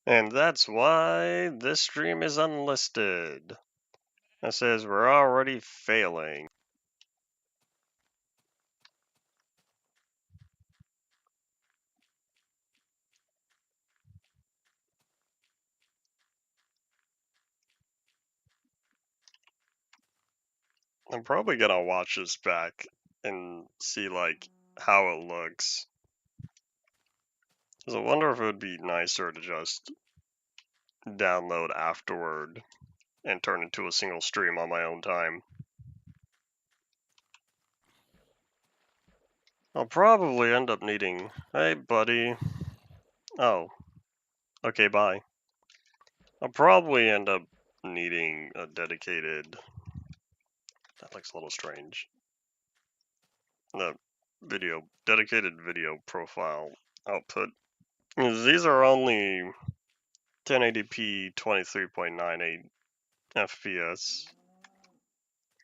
And that's why this stream is unlisted. That says we're already failing. I'm probably gonna watch this back and see like how it looks. 'Cause I wonder if it would be nicer to just download afterward and turn into a single stream on my own time. I'll probably end up needing. Hey, buddy. Oh, okay, bye. I'll probably end up needing a dedicated. That looks a little strange. The dedicated video profile output. These are only 1080p 23.98 FPS.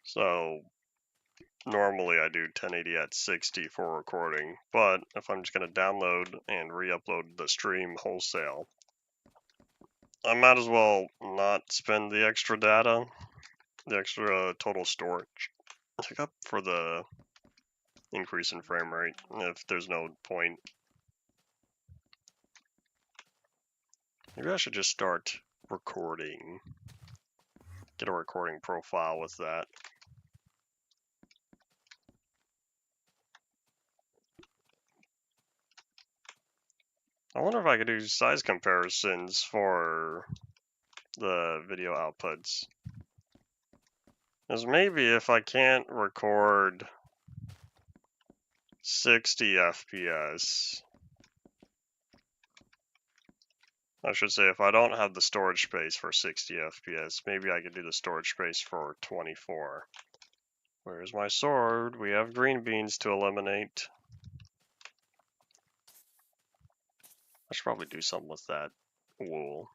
So normally I do 1080 at 60 for recording, but if I'm just going to download and re-upload the stream wholesale, I might as well not spend the extra data, the extra total storage, pick up for the increase in frame rate if there's no point. Maybe I should just start recording, get a recording profile with that. I wonder if I could do size comparisons for the video outputs. Because maybe if I can't record 60 FPS, I should say if I don't have the storage space for 60 FPS, maybe I could do the storage space for 24. Where's my sword? We have green beans to eliminate. I should probably do something with that wool.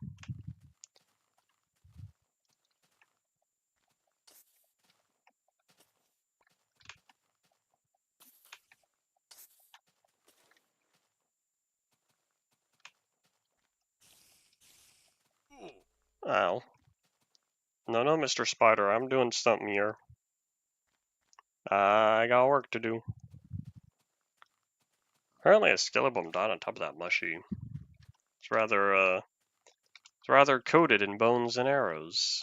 Ow. No, Mr. Spider, I'm doing something here. I got work to do. Apparently a skeleton died on top of that mushy. It's rather coated in bones and arrows.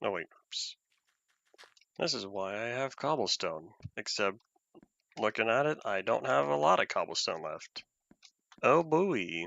Oh wait, oops. This is why I have cobblestone. Except, looking at it, I don't have a lot of cobblestone left. Oh boy.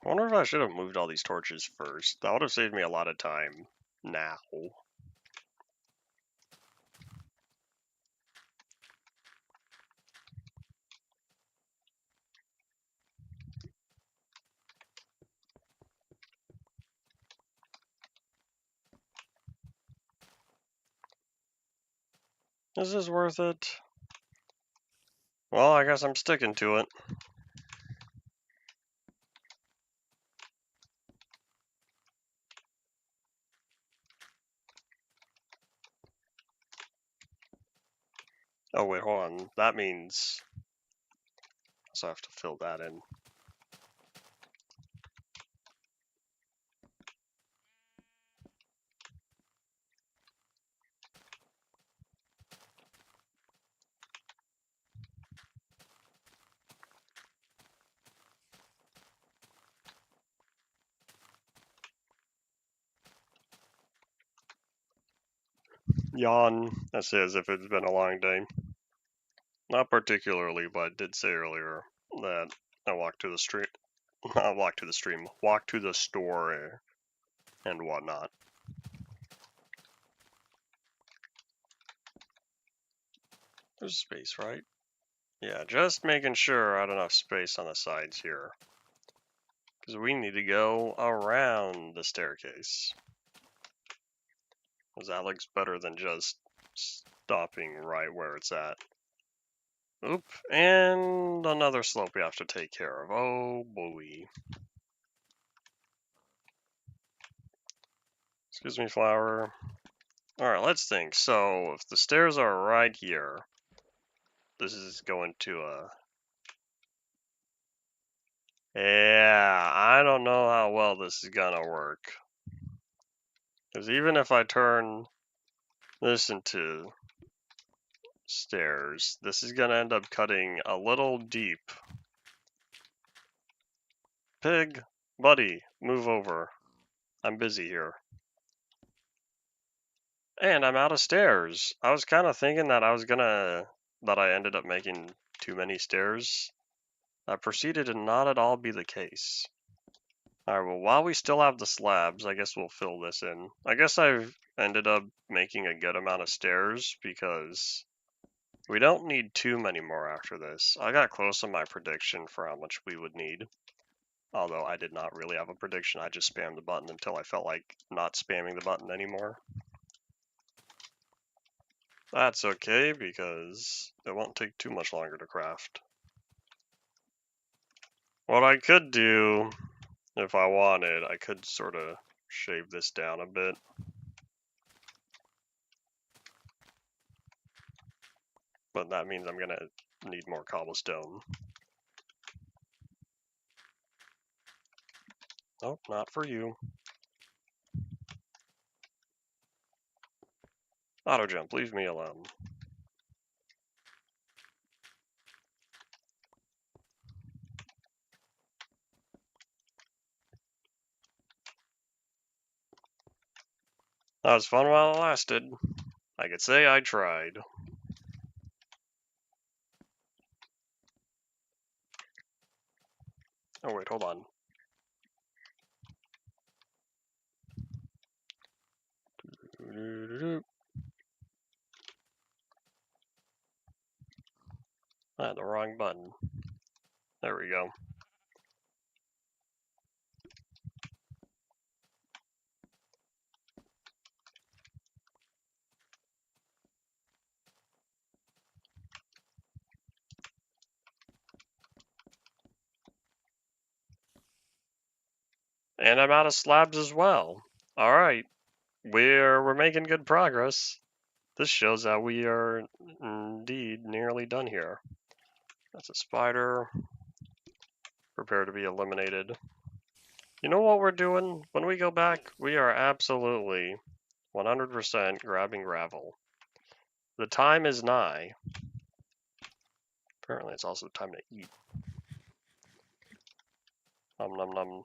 I wonder if I should have moved all these torches first. That would have saved me a lot of time. Now. Is this worth it? Well, I guess I'm sticking to it. Oh wait, hold on. That means I also have to fill that in. Yawn. I say as if it's been a long day. Not particularly, but I did say earlier that I walked to the street. Not walk to the stream. Walk to the store and whatnot. There's space, right? Yeah, just making sure I had enough space on the sides here. Because we need to go around the staircase. Because that looks better than just stopping right where it's at. Oop, and another slope we have to take care of. Oh boy. Excuse me, flower. Alright, let's think. So, if the stairs are right here, this is going to, yeah, I don't know how well this is gonna work. Because even if I turn this into stairs, this is gonna end up cutting a little deep. Pig, buddy, move over. I'm busy here. And I'm out of stairs. I was kind of thinking that I ended up making too many stairs. That proceeded to not at all be the case. Alright, well, while we still have the slabs, I guess we'll fill this in. I guess I've ended up making a good amount of stairs because we don't need too many more after this. I got close on my prediction for how much we would need. Although I did not really have a prediction, I just spammed the button until I felt like not spamming the button anymore. That's okay, because it won't take too much longer to craft. What I could do, if I wanted, I could sort of shave this down a bit. But that means I'm gonna need more cobblestone. Nope, not for you. Auto jump, leave me alone. That was fun while it lasted. I could say I tried. Oh wait, hold on. I had the wrong button. There we go. And I'm out of slabs as well. Alright. We're making good progress. This shows that we are indeed nearly done here. That's a spider. Prepare to be eliminated. You know what we're doing? When we go back, we are absolutely 100% grabbing gravel. The time is nigh. Apparently it's also time to eat. Nom nom nom.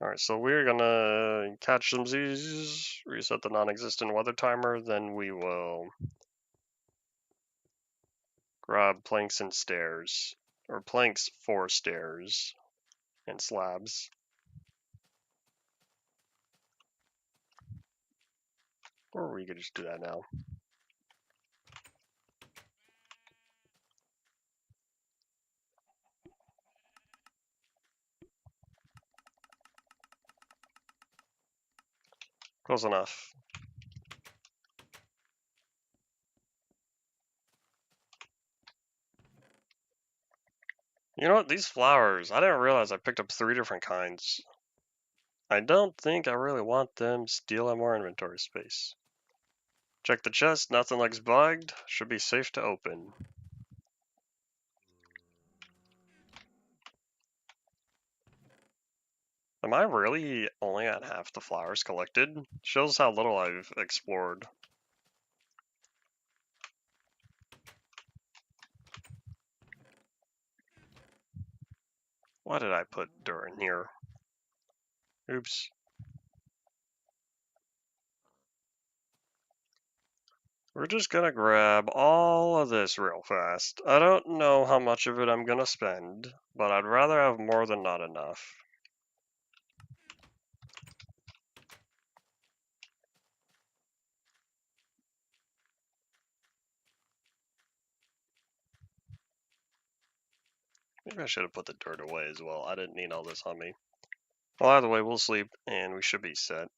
Alright, so we're gonna catch some Z's, reset the non-existent weather timer, then we will grab planks and stairs. Or planks for stairs and slabs. Or we could just do that now. Close enough. You know what? These flowers, I didn't realize I picked up 3 different kinds. I don't think I really want them stealing more inventory space. Check the chest, nothing looks bugged. Should be safe to open. Am I really only at half the flowers collected? Shows how little I've explored. What did I put during here? Oops. We're just gonna grab all of this real fast. I don't know how much of it I'm gonna spend, but I'd rather have more than not enough. Maybe I should have put the dirt away as well. I didn't need all this on me. Well, either way, we'll sleep and we should be set.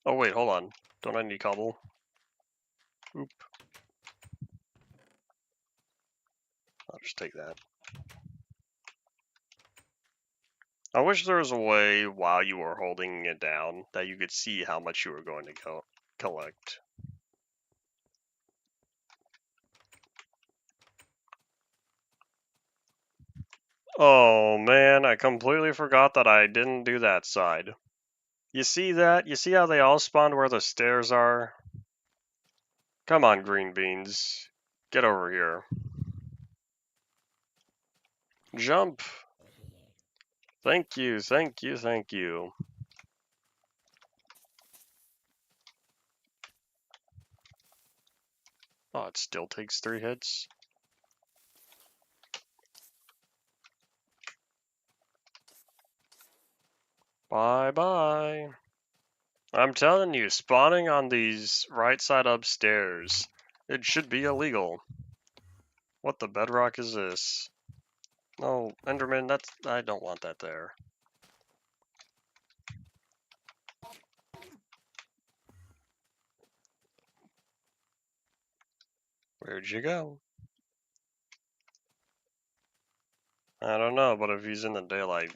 Oh wait, hold on. Don't I need cobble? Oop. I'll just take that. I wish there was a way while you were holding it down that you could see how much you were going to collect. Oh man, I completely forgot that I didn't do that side. You see that? You see how they all spawned where the stairs are? Come on, green beans. Get over here. Jump! Thank you, thank you, thank you. Oh, it still takes 3 hits? Bye-bye. I'm telling you, spawning on these right side upstairs, it should be illegal. What the bedrock is this? No, Enderman, I don't want that there. Where'd you go? I don't know, but if he's in the daylight,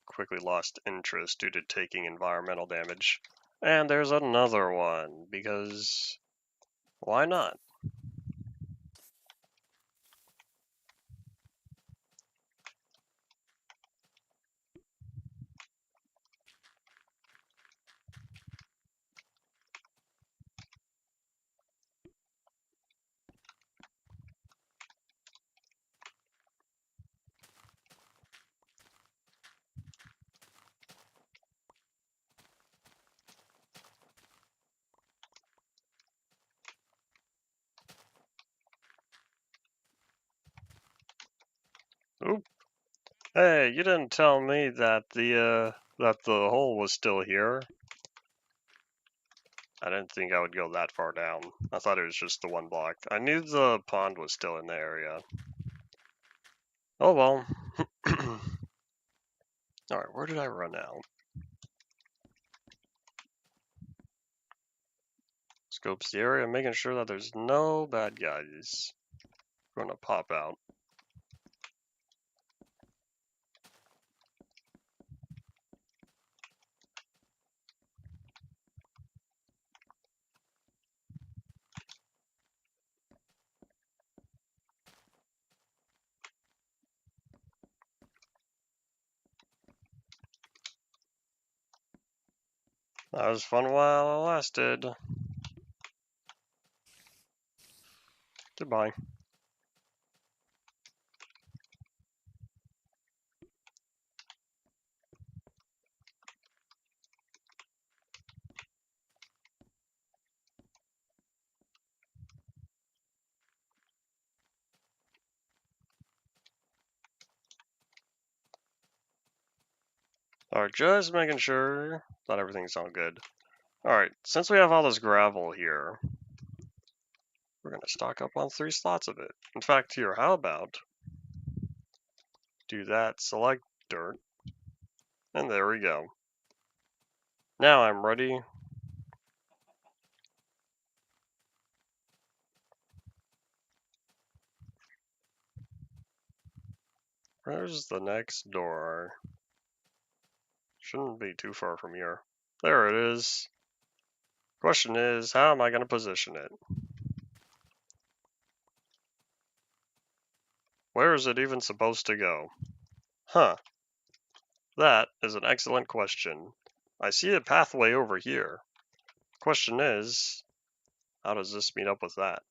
quickly lost interest due to taking environmental damage. And there's another one, because why not? Oop. Hey, you didn't tell me that the hole was still here. I didn't think I would go that far down. I thought it was just the one block. I knew the pond was still in the area. Oh well. Alright, where did I run out? Scopes the area, making sure that there's no bad guys going to pop out. That was fun while it lasted. Goodbye. Alright, just making sure that everything's all good. Alright, since we have all this gravel here, we're going to stock up on 3 slots of it. In fact, here, how about do that, select dirt, and there we go. Now I'm ready. Where's the next door? Shouldn't be too far from here. There it is. Question is, how am I going to position it? Where is it even supposed to go? Huh. That is an excellent question. I see a pathway over here. Question is, how does this meet up with that?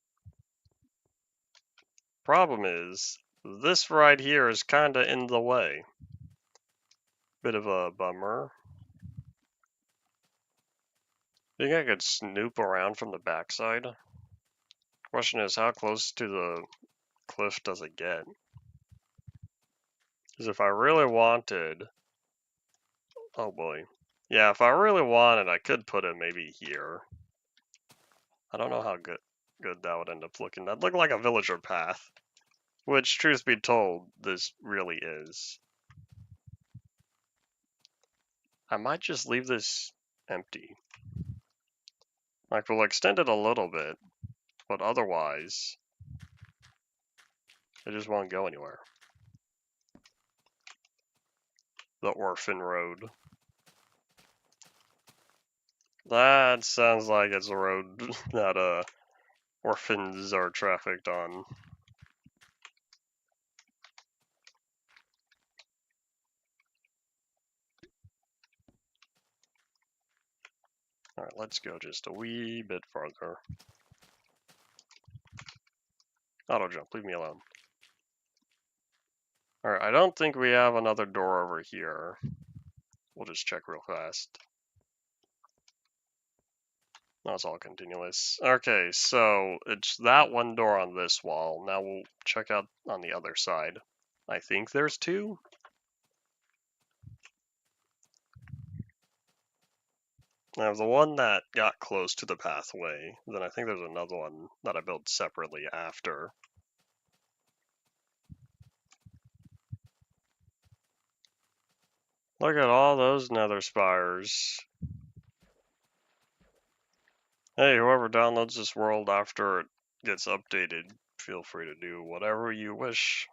Problem is, This right here is kinda in the way. Bit of a bummer. Think I could snoop around from the backside? Question is, how close to the cliff does it get? Because if I really wanted... Oh boy. Yeah, if I really wanted, I could put it maybe here. I don't know how good that would end up looking. That'd look like a villager path. Which, truth be told, this really is. I might just leave this empty. Like, we'll extend it a little bit, but otherwise, it just won't go anywhere. The Orphan Road. That sounds like it's a road that, orphans are trafficked on. Alright, let's go just a wee bit farther. Auto jump, leave me alone. Alright, I don't think we have another door over here. We'll just check real fast. No, it's all continuous. Okay, so it's that one door on this wall. Now we'll check out on the other side. I think there's two? Now the one that got close to the pathway, then I think there's another one that I built separately after. Look at all those nether spires. Hey, whoever downloads this world after it gets updated, feel free to do whatever you wish.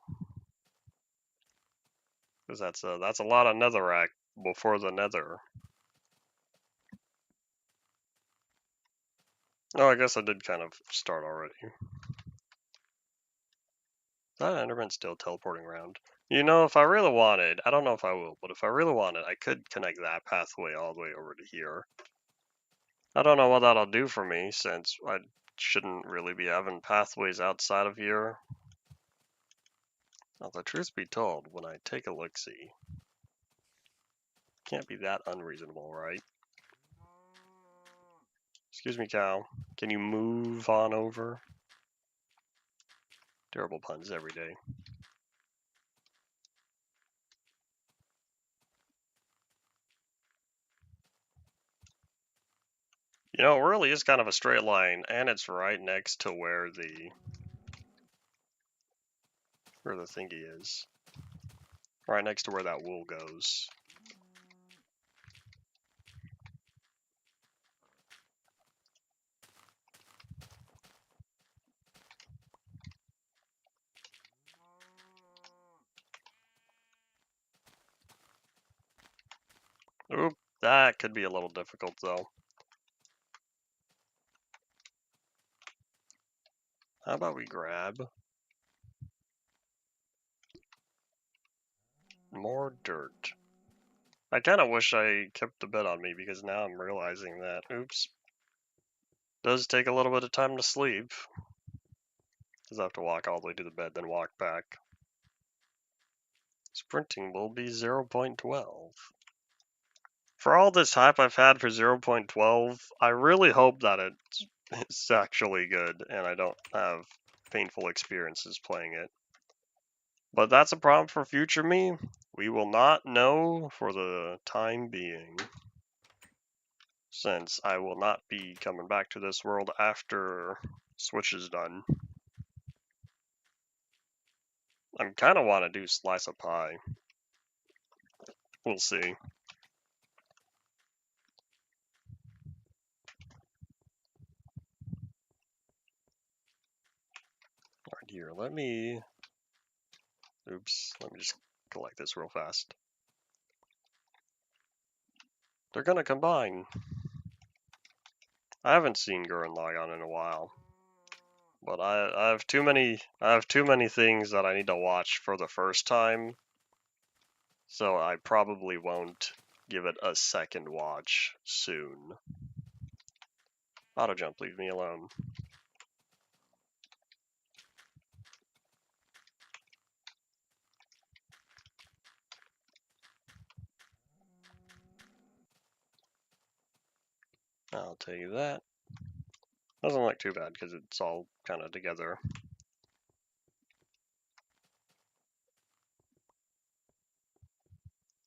Because that's a lot of netherrack before the nether. Oh, I guess I did kind of start already. Is that Enderman still teleporting around? You know, if I really wanted, I don't know if I will, but if I really wanted, I could connect that pathway all the way over to here. I don't know what that'll do for me, since I shouldn't really be having pathways outside of here. Now, the truth be told, when I take a look-see, can't be that unreasonable, right? Excuse me, cow. Can you move on over? Terrible puns every day. You know, it really is kind of a straight line, and it's right next to where the thingy is. Right next to where that wool goes. Oop, that could be a little difficult though. How about we grab more dirt? I kind of wish I kept the bed on me because now I'm realizing that, oops, does take a little bit of time to sleep. Because I have to walk all the way to the bed, then walk back. Sprinting will be 0.12. For all this hype I've had for 0.12, I really hope that it's actually good and I don't have painful experiences playing it. But that's a problem for future me. We will not know for the time being, since I will not be coming back to this world after Switch is done. I kind of want to do Slice of Pie. We'll see. Alright, here, let me just collect this real fast. They're gonna combine. I haven't seen Gurren Lagann in a while. But I have too many things that I need to watch for the first time. So I probably won't give it a second watch soon. Auto jump, leave me alone. I'll take that. Doesn't look too bad because it's all kind of together.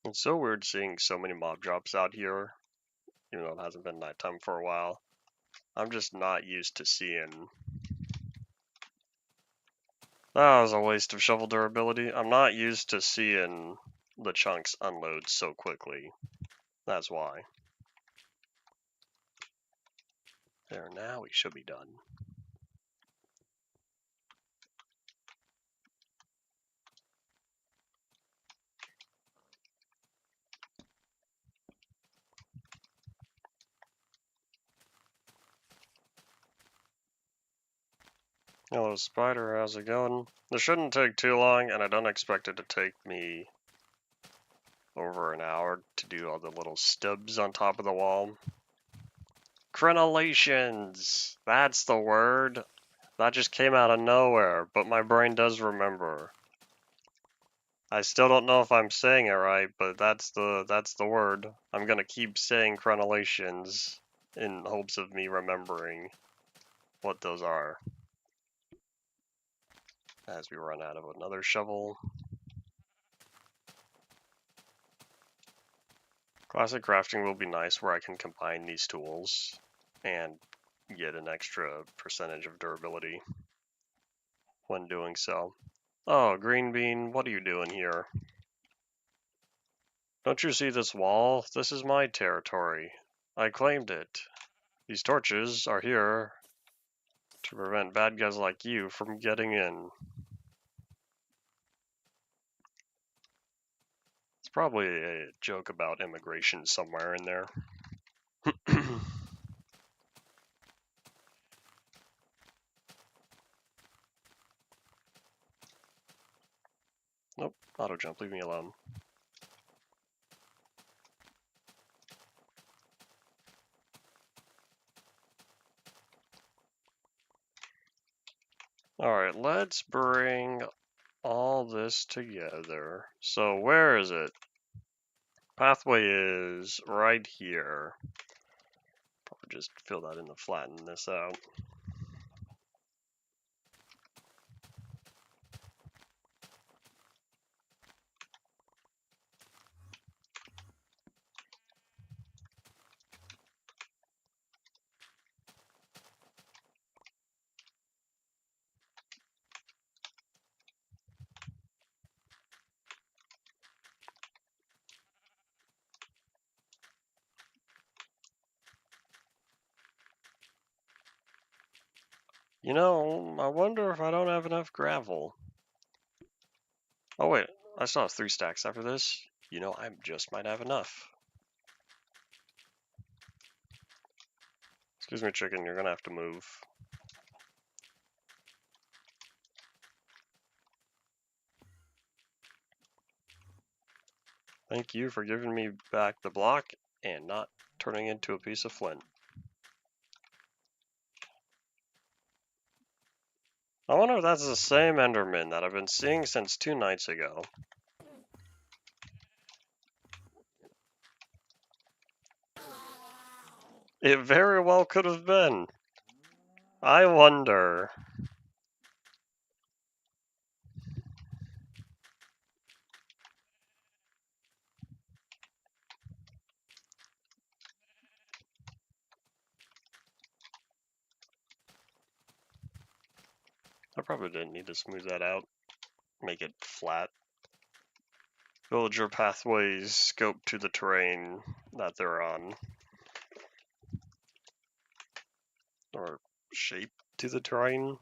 It's so weird seeing so many mob drops out here, even though it hasn't been nighttime for a while. I'm just not used to seeing... That was a waste of shovel durability. I'm not used to seeing the chunks unload so quickly. That's why. There, now we should be done. Hello, Spider, how's it going? This shouldn't take too long, and I don't expect it to take me over an hour to do all the little stubs on top of the wall. Crenellations! That's the word. That just came out of nowhere, but my brain does remember. I still don't know if I'm saying it right, but that's the word. I'm gonna keep saying crenellations in hopes of me remembering what those are. As we run out of another shovel. Classic crafting will be nice where I can combine these tools and get an extra percentage of durability when doing so. Oh, Green Bean, what are you doing here? Don't you see this wall? This is my territory. I claimed it. These torches are here to prevent bad guys like you from getting in. It's probably a joke about immigration somewhere in there. Nope, auto jump, leave me alone. Alright, let's bring all this together. So where is it? Pathway is right here. Probably just fill that in to flatten this out. You know, I wonder if I don't have enough gravel. Oh wait, I still have 3 stacks after this. You know, I just might have enough. Excuse me, chicken, you're gonna have to move. Thank you for giving me back the block and not turning into a piece of flint. I wonder if that's the same Enderman that I've been seeing since 2 nights ago. It very well could have been. I wonder. I probably didn't need to smooth that out. Make it flat. Villager pathways scope to the terrain that they're on. Or shape to the terrain.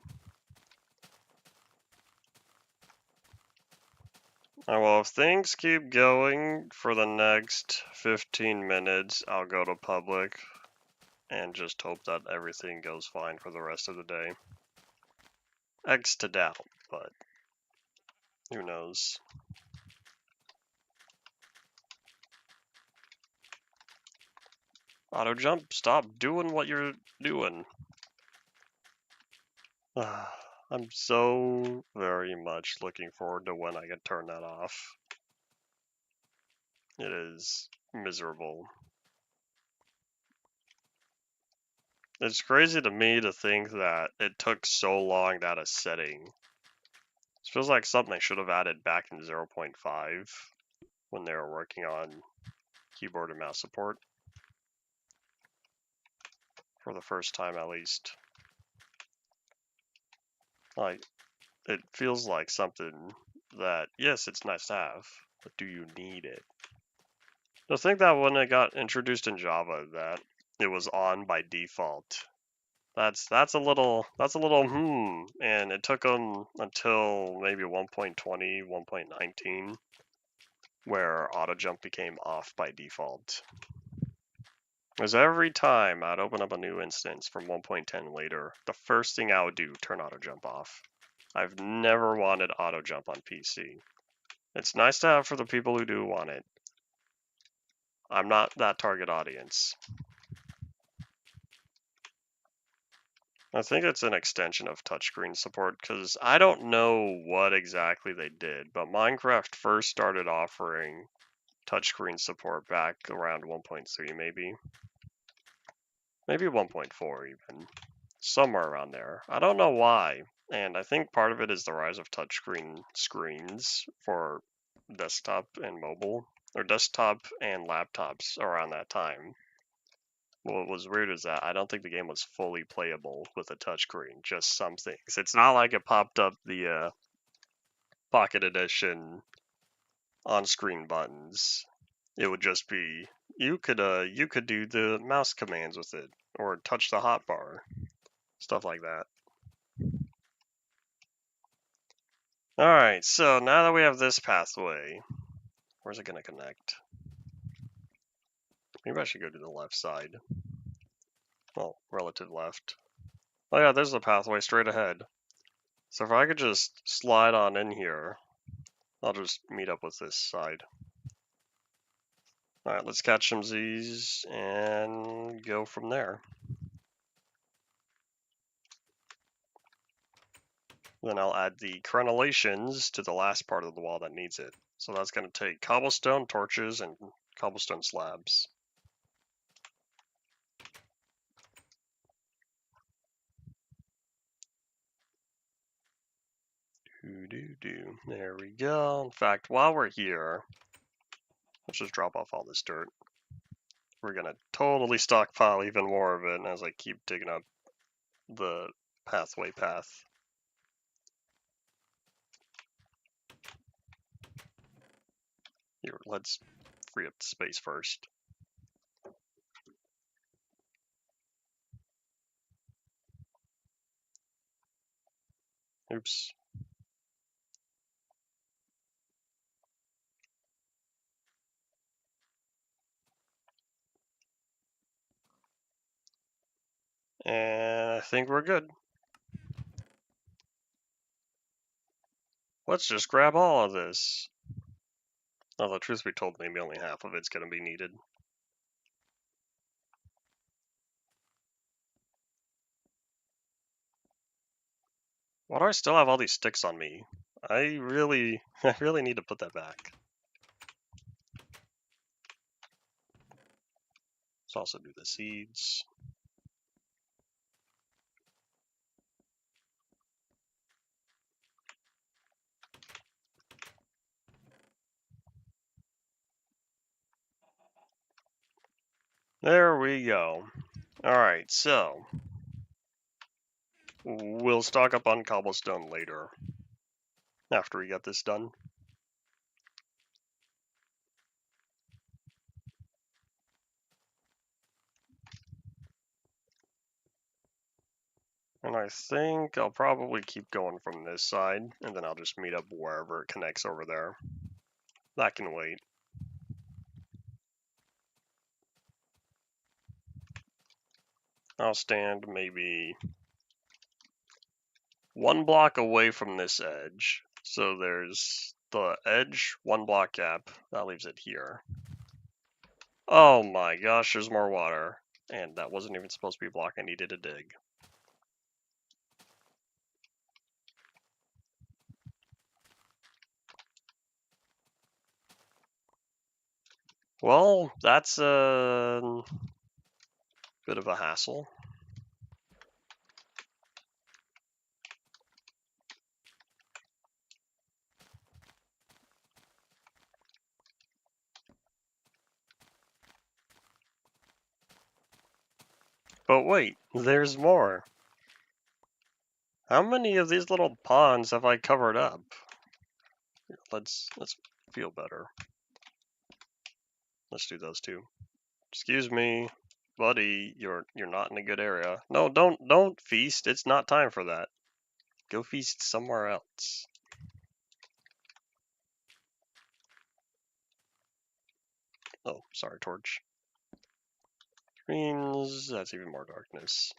Oh, well, if things keep going for the next 15 minutes, I'll go to public and just hope that everything goes fine for the rest of the day. X to doubt, but who knows. Auto jump, stop doing what you're doing. I'm so very much looking forward to when I can turn that off. It is miserable. It's crazy to me to think that it took so long to add a setting. It feels like something they should have added back in 0.5 when they were working on keyboard and mouse support. For the first time, at least. Like, it feels like something that, yes, it's nice to have, but do you need it? I think that when it got introduced in Java, that it was on by default. That's a little and it took them until maybe 1.20, 1.19 where auto jump became off by default. Because every time I'd open up a new instance from 1.10 later, the first thing I would do, turn auto jump off. I've never wanted auto jump on PC. It's nice to have for the people who do want it. I'm not that target audience. I think it's an extension of touchscreen support because I don't know what exactly they did, but Minecraft first started offering touchscreen support back around 1.3 maybe. Maybe 1.4 even. Somewhere around there. I don't know why. And I think part of it is the rise of touchscreen screens for desktop and mobile, or desktop and laptops around that time. What was weird is that I don't think the game was fully playable with a touchscreen, just some things. It's not like it popped up the Pocket Edition on-screen buttons. It would just be you could do the mouse commands with it or touch the hotbar, stuff like that. All right, so now that we have this pathway, where's it gonna connect? Maybe I should go to the left side. Well, relative left. Oh yeah, there's the pathway straight ahead. So if I could just slide on in here, I'll just meet up with this side. Alright, let's catch some Z's and go from there. Then I'll add the crenellations to the last part of the wall that needs it. So that's going to take cobblestone torches and cobblestone slabs. There we go. In fact, while we're here, let's just drop off all this dirt. We're going to totally stockpile even more of it as I keep digging up the pathway path. Here, let's free up the space first. Oops. And I think we're good. Let's just grab all of this. Although, truth be told, maybe only half of it's going to be needed. Why do I still have all these sticks on me? I really need to put that back. Let's also do the seeds. There we go. Alright, so we'll stock up on cobblestone later, after we get this done. And I think I'll probably keep going from this side, and then I'll just meet up wherever it connects over there. That can wait. I'll stand maybe 1 block away from this edge. So there's the edge, 1 block gap. That leaves it here. Oh my gosh, there's more water. And that wasn't even supposed to be a block I needed to dig. Well, that's a bit of a hassle. But wait, there's more. How many of these little ponds have I covered up? Let's feel better. Let's do those two. Excuse me, buddy, you're not in a good area. No, don't feast. It's not time for that. Go feast somewhere else. Oh, sorry, torch. Greens, that's even more darkness.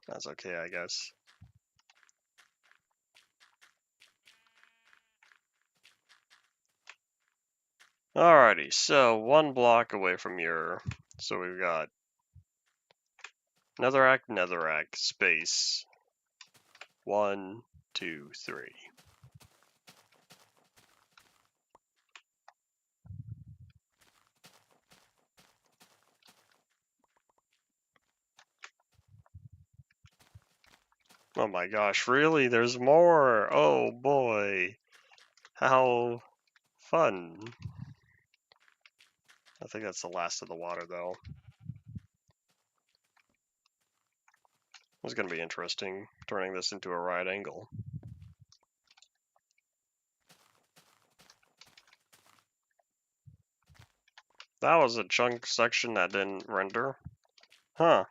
That's okay, I guess. Alrighty, so one block away from your... So we've got netherrack, space. 1, 2, 3. Oh my gosh, really? There's more! Oh boy! How fun! I think that's the last of the water, though. It's gonna be interesting, turning this into a right angle. That was a chunk section that didn't render. Huh.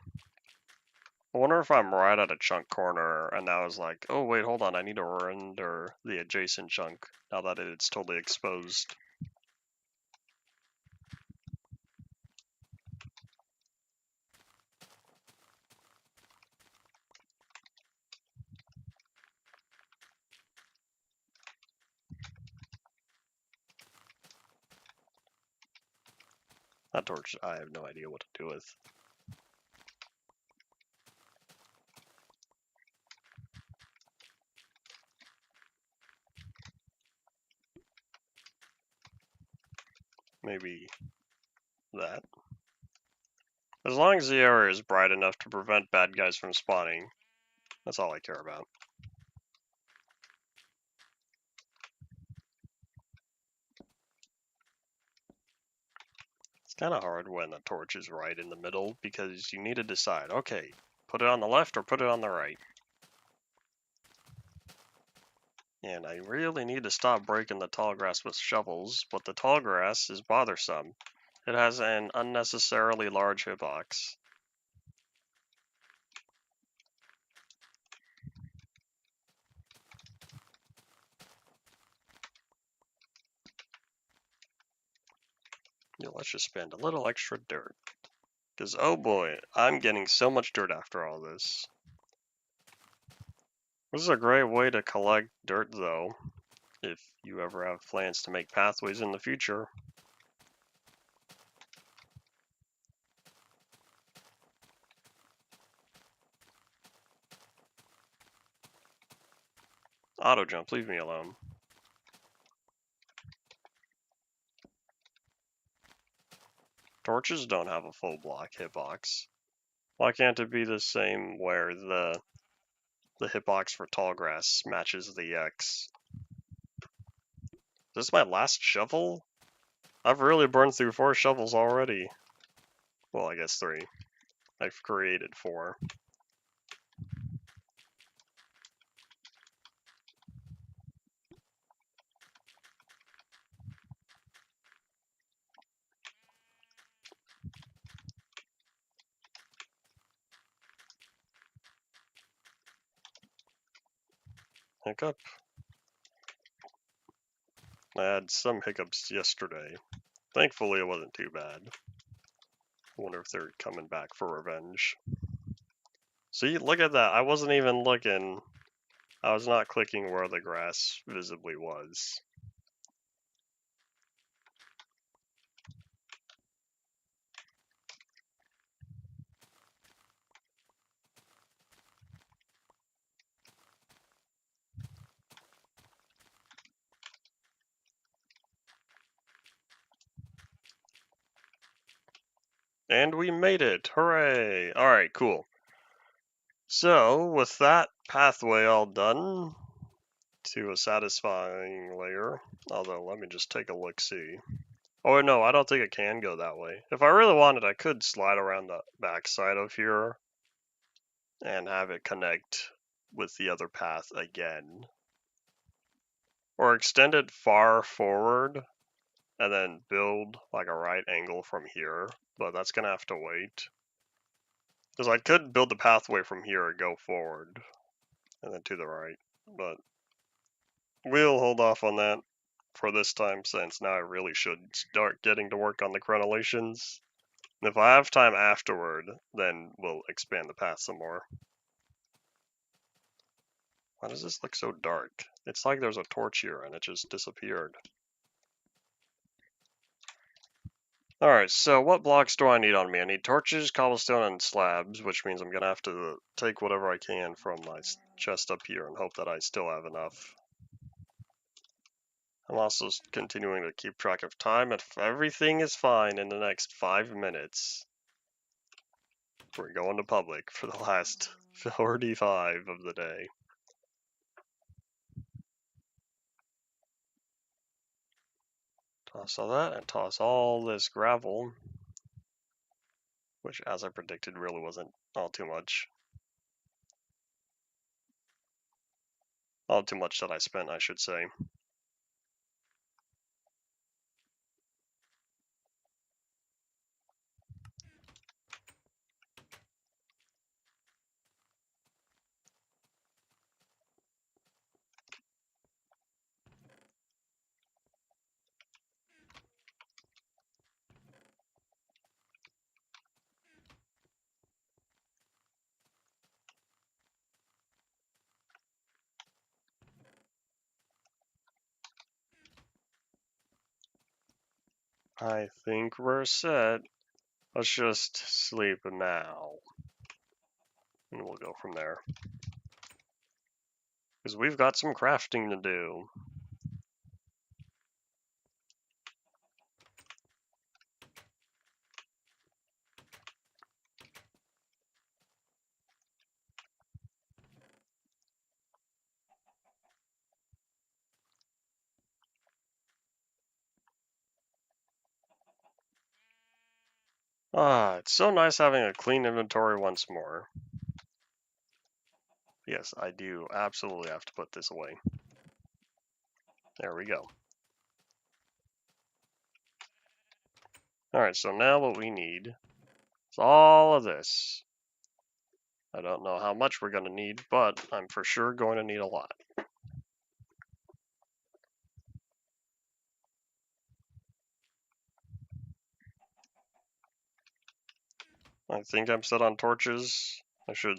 I wonder if I'm right at a chunk corner, and I was like, oh wait, hold on, I need to render the adjacent chunk, now that it's totally exposed. That torch, I have no idea what to do with. Maybe that. As long as the area is bright enough to prevent bad guys from spawning, that's all I care about. It's kind of hard when a torch is right in the middle, because you need to decide, okay, put it on the left or put it on the right. And I really need to stop breaking the tall grass with shovels, but the tall grass is bothersome. It has an unnecessarily large hitbox. Yeah, let's just spend a little extra dirt. Because, oh boy, I'm getting so much dirt after all this. This is a great way to collect dirt, though, if you ever have plans to make pathways in the future. Auto jump, leave me alone. Torches don't have a full block hitbox. Why can't it be the same where the hitbox for tall grass matches the X? Is this my last shovel? I've really burned through 4 shovels already. Well, I guess 3. I've created 4. Hiccup. I had some hiccups yesterday. Thankfully, it wasn't too bad. I wonder if they're coming back for revenge. See, look at that. I wasn't even looking. I was not clicking where the grass visibly was. And we made it! Hooray! Alright, cool. So, with that pathway all done to a satisfying layer, although let me just take a look-see. Oh no, I don't think it can go that way. If I really wanted, I could slide around the backside of here and have it connect with the other path again. Or extend it far forward and then build like a right angle from here, but that's gonna have to wait. Because I could build the pathway from here and go forward and then to the right, but we'll hold off on that for this time, since now I really should start getting to work on the crenellations. And if I have time afterward, then we'll expand the path some more. Why does this look so dark? It's like there's a torch here and it just disappeared. Alright, so what blocks do I need on me? I need torches, cobblestone, and slabs, which means I'm gonna have to take whatever I can from my chest up here and hope that I still have enough. I'm also continuing to keep track of time. If everything is fine in the next 5 minutes, we're going to public for the last 45 of the day. Toss all that and toss all this gravel, which, as I predicted, really wasn't all too much. All too much that I spent, I should say. I think we're set. Let's just sleep now. And we'll go from there. Because we've got some crafting to do. Ah, it's so nice having a clean inventory once more. Yes, I do absolutely have to put this away. There we go. Alright, so now what we need is all of this. I don't know how much we're going to need, but I'm for sure going to need a lot. I think I'm set on torches. I should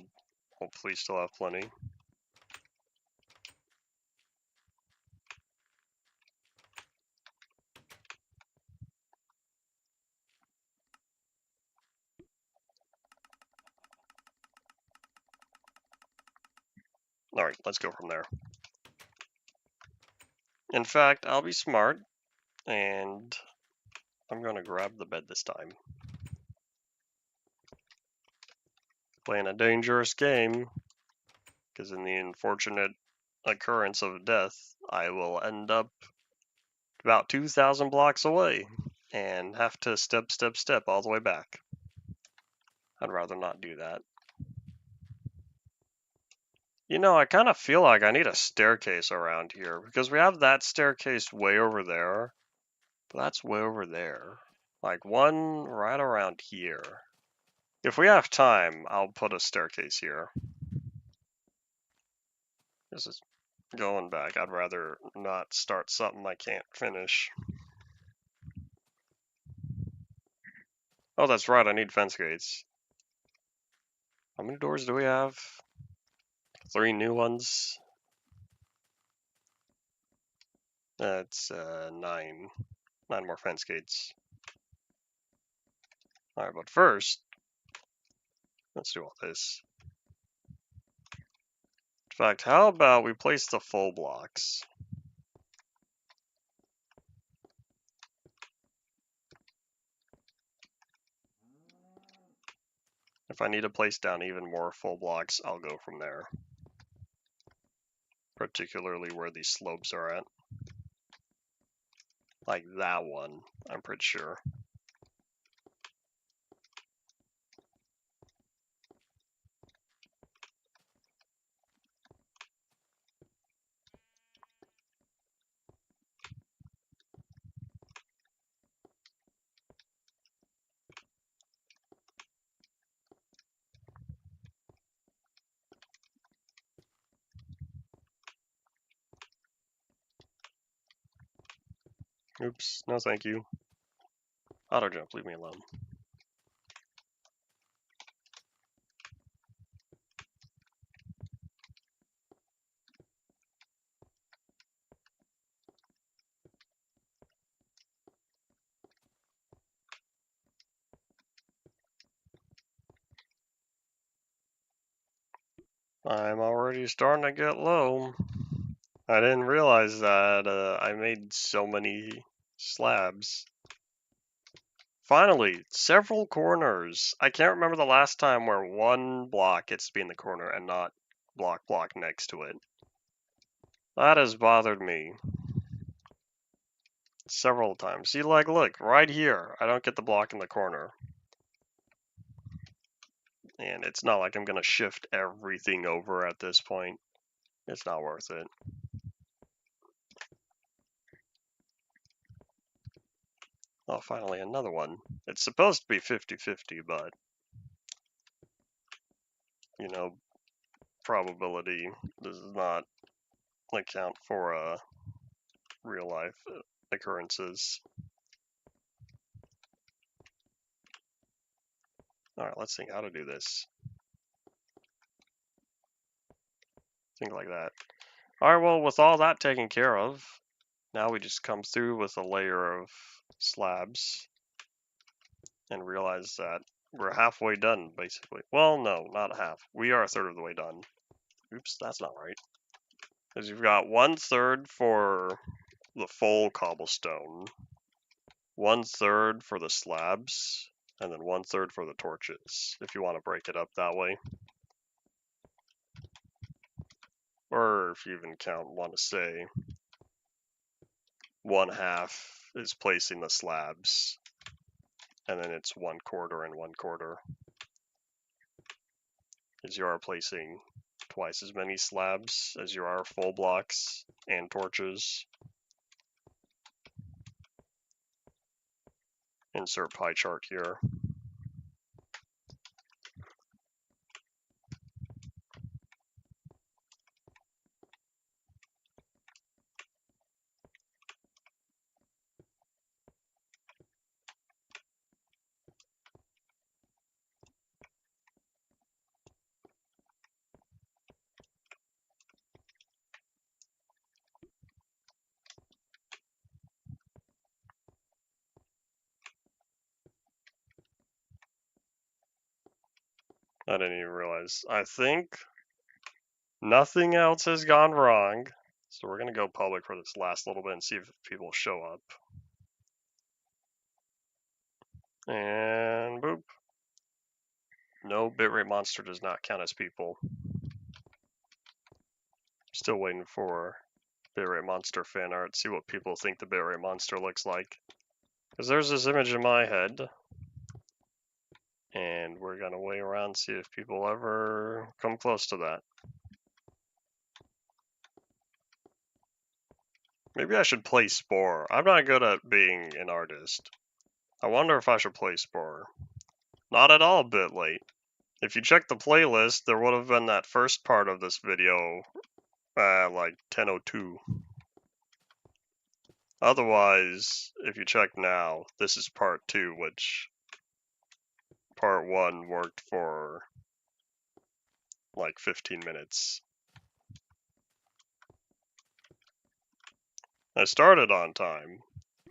hopefully still have plenty. Alright, let's go from there. In fact, I'll be smart, and I'm going to grab the bed this time. Playing a dangerous game, because in the unfortunate occurrence of death, I will end up about 2,000 blocks away and have to step all the way back. I'd rather not do that. You know, I kind of feel like I need a staircase around here, because we have that staircase way over there, but that's way over there. Like one right around here. If we have time, I'll put a staircase here. This is going back. I'd rather not start something I can't finish. Oh, that's right, I need fence gates. How many doors do we have? 3 new ones. That's 9. 9 more fence gates. Alright, but first, let's do all this. In fact, how about we place the full blocks? If I need to place down even more full blocks, I'll go from there. Particularly where these slopes are at. Like that one, I'm pretty sure. Oops, no thank you. Auto jump, leave me alone. I'm already starting to get low. I didn't realize that I made so many slabs. Finally, several corners. I can't remember the last time where one block gets to be in the corner and not block next to it. That has bothered me several times. See, like, look, right here, I don't get the block in the corner. And it's not like I'm going to shift everything over at this point. It's not worth it. Oh, finally, another one. It's supposed to be 50-50, but, you know, probability does not account for real life occurrences. Alright, let's think how to do this. Think like that. Alright, well, with all that taken care of, now we just come through with a layer of slabs and realize that we're halfway done, basically. Well, no, not half. We are a third of the way done. Oops, that's not right. Because you've got 1/3 for the full cobblestone, 1/3 for the slabs, and then 1/3 for the torches, if you want to break it up that way. Or if you even want to say 1/2 is placing the slabs, and then it's 1/4 and 1/4. Because you are placing twice as many slabs as you are full blocks and torches. Insert pie chart here. I didn't even realize. I think nothing else has gone wrong. So we're going to go public for this last little bit and see if people show up. And boop. No, bitrate monster does not count as people. Still waiting for bitrate monster fan art, see what people think the bitrate monster looks like. Because there's this image in my head. And we're going to wait around and see if people ever come close to that. Maybe I should play Spore. I'm not good at being an artist. I wonder if I should play Spore. Not at all a bit late. If you check the playlist, there would have been that first part of this video like 10:02. Otherwise, if you check now, this is part 2, which part 1 worked for like 15 minutes. I started on time.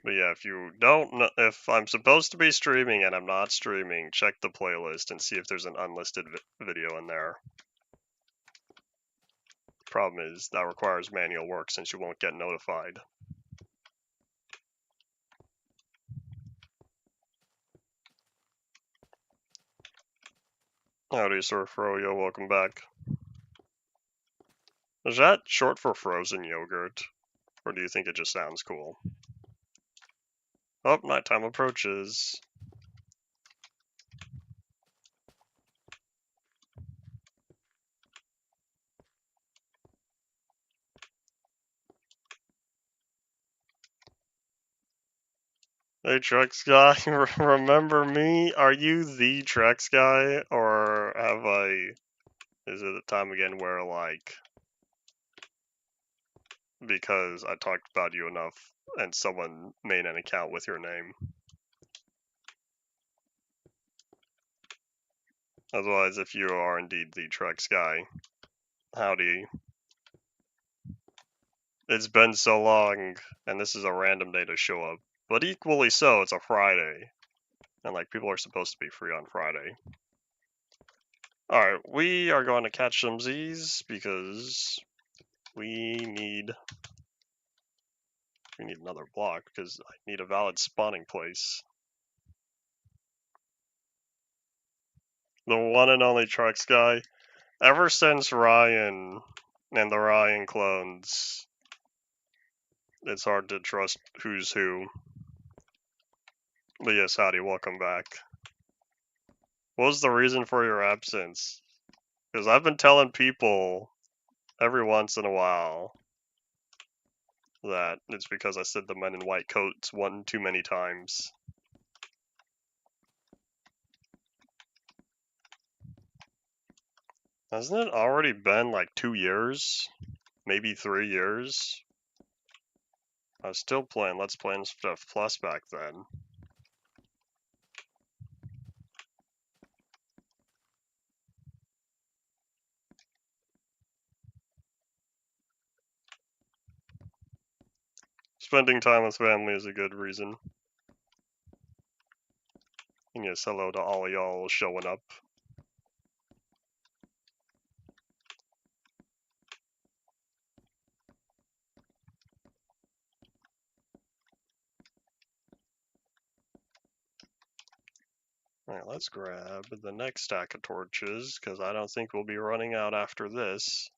But yeah, if you don't know, if I'm supposed to be streaming and I'm not streaming, check the playlist and see if there's an unlisted video in there. Problem is, that requires manual work since you won't get notified. Howdy, Sir Froyo, welcome back. Is that short for frozen yogurt? Or do you think it just sounds cool? Oh, nighttime approaches. Hey, Trex guy, remember me? Are you the Trex guy, or have I... Is it the time again where, like... Because I talked about you enough, and someone made an account with your name? Otherwise, if you are indeed the Trex guy, howdy. It's been so long, and this is a random day to show up. But equally so, it's a Friday. And, like, people are supposed to be free on Friday. Alright, we are going to catch some Z's, because we need another block, because I need a valid spawning place. The one and only Trex guy. Ever since Ryan and the Ryan clones, it's hard to trust who's who. But yes, howdy, welcome back. What was the reason for your absence? Because I've been telling people every once in a while that it's because I said the men in white coats one too many times. Hasn't it already been like 2 years? Maybe 3 years? I was still playing Let's Play and Stuff Plus back then. Spending time with family is a good reason. And yes, hello to all y'all showing up. Alright, let's grab the next stack of torches, because I don't think we'll be running out after this.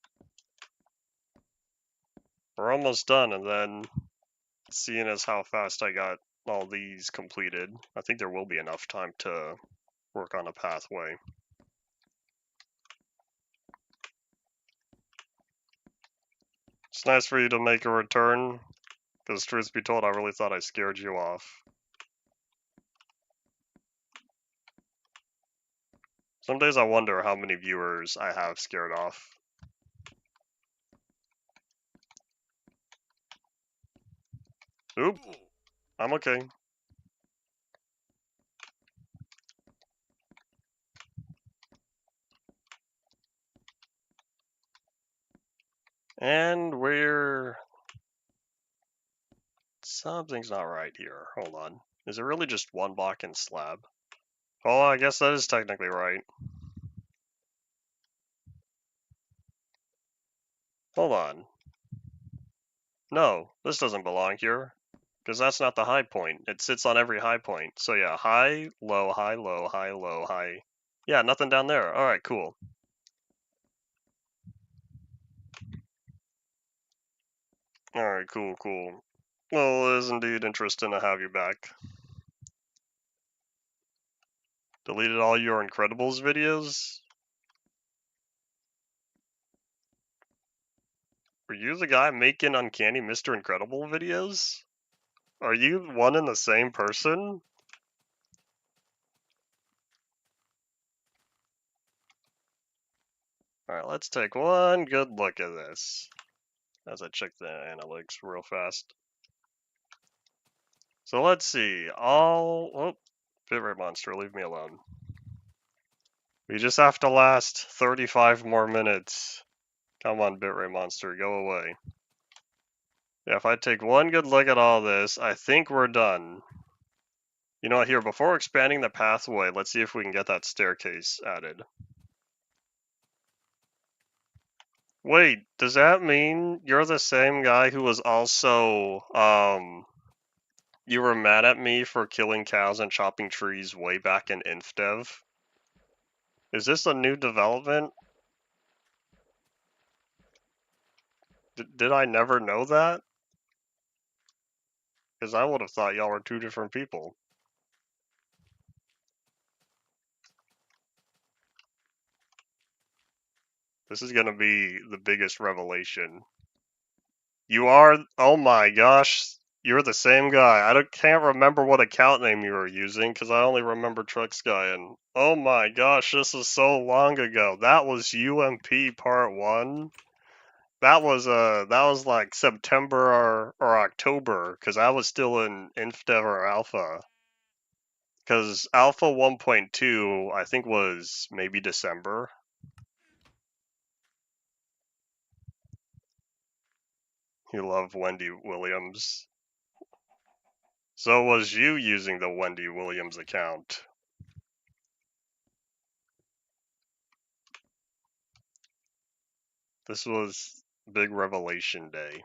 We're almost done, and then, seeing as how fast I got all these completed, I think there will be enough time to work on a pathway. It's nice for you to make a return, because truth be told, I really thought I scared you off. Some days I wonder how many viewers I have scared off. Oop, I'm okay. And we're... Something's not right here. Hold on. Is it really just one block and slab? Oh, I guess that is technically right. Hold on. No, this doesn't belong here. Because that's not the high point. It sits on every high point. So yeah, high, low, high, low, high, low, high. Yeah, nothing down there. Alright, cool. Alright, cool, cool. Well, it is indeed interesting to have you back. Deleted all your Incredibles videos? Were you the guy making Uncanny Mr. Incredible videos? Are you one and the same person? Alright, let's take one good look at this. As I check the analytics real fast. So let's see. Oh, Bitrate Monster, leave me alone. We just have to last 35 more minutes. Come on, Bitrate Monster, go away. Yeah, if I take one good look at all this, I think we're done. You know what, here, before expanding the pathway, let's see if we can get that staircase added. Wait, does that mean you're the same guy who was also, you were mad at me for killing cows and chopping trees way back in InfDev? Is this a new development? Did I never know that? Because I would have thought y'all were two different people. This is gonna be the biggest revelation. You are, oh my gosh, you're the same guy. Can't remember what account name you were using because I only remember Trucks Guy. And oh my gosh, this is so long ago. That was UMP Part 1. That was like September or October because I was still in InfDev or Alpha. Because Alpha 1.2 I think was maybe December. You love Wendy Williams. So was you using the Wendy Williams account? This was big revelation day.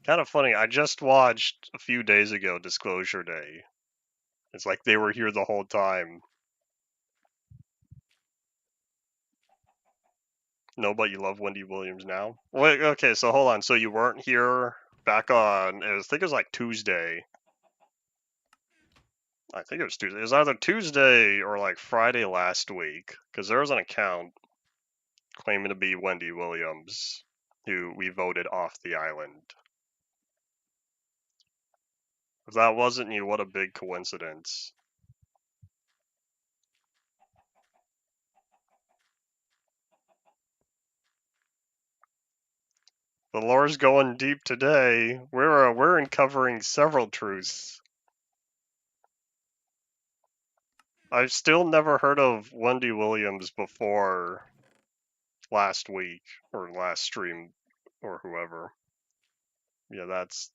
Kind of funny, I just watched a few days ago Disclosure Day. It's like they were here the whole time. No, but you love Wendy Williams now? Wait, okay, so hold on. So you weren't here back on, I think it was like Tuesday. I think it was Tuesday. It was either Tuesday or like Friday last week, because there was an account claiming to be Wendy Williams, who we voted off the island. If that wasn't you, what a big coincidence. The lore's going deep today. We're uncovering several truths. I've still never heard of Wendy Williams before last week or last stream or whoever. Yeah, that's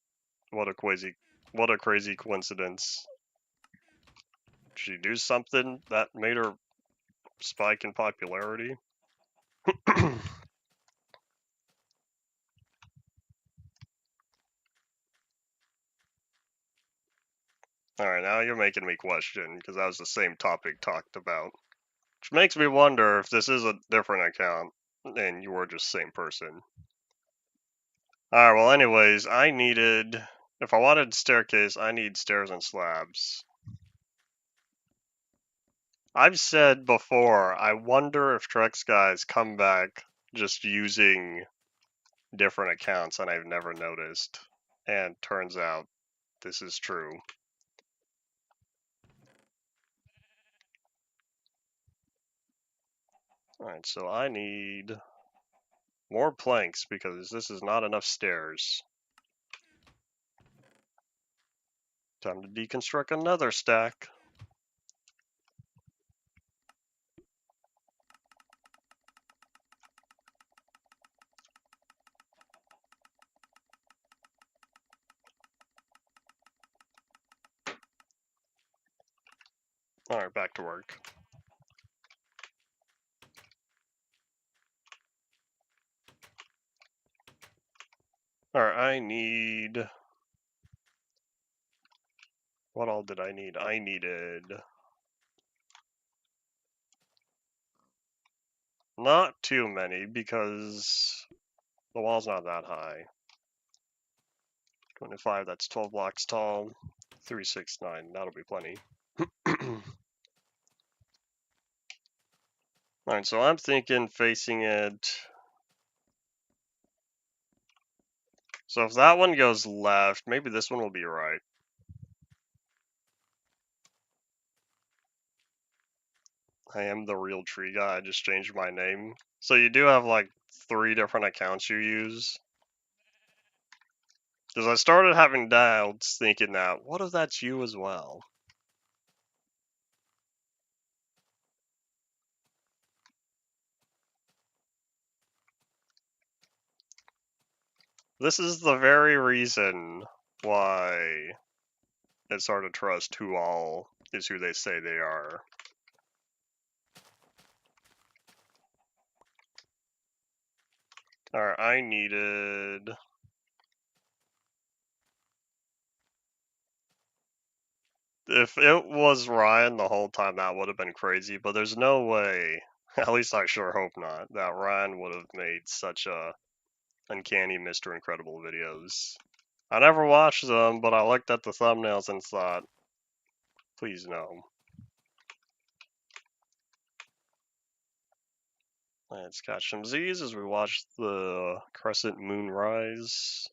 what a crazy coincidence. Did she do something that made her spike in popularity? Alright, now you're making me question, because that was the same topic talked about. Which makes me wonder if this is a different account, and you were just the same person. Alright, well anyways, if I wanted staircase, I need stairs and slabs. I've said before, I wonder if Trex guys come back just using different accounts, and I've never noticed. And turns out, this is true. Alright, so I need more planks, because this is not enough stairs. Time to deconstruct another stack. Alright, back to work. Alright, I need... What all did I need? I needed... Not too many, because the wall's not that high. 25, that's 12 blocks tall. 3, 6, 9, that'll be plenty. Alright, so I'm thinking facing it... So if that one goes left, maybe this one will be right. I am the real tree guy, I just changed my name. So you do have like 3 different accounts you use? Because I started having doubts thinking that, what if that's you as well? This is the very reason why it's hard to trust who all is who they say they are. Alright, I needed... If it was Ryan the whole time, that would have been crazy, but there's no way, at least I sure hope not, that Ryan would have made such a uncanny Mr. Incredible videos. I never watched them, but I looked at the thumbnails and thought, please no. Let's catch some Z's as we watch the crescent moon rise.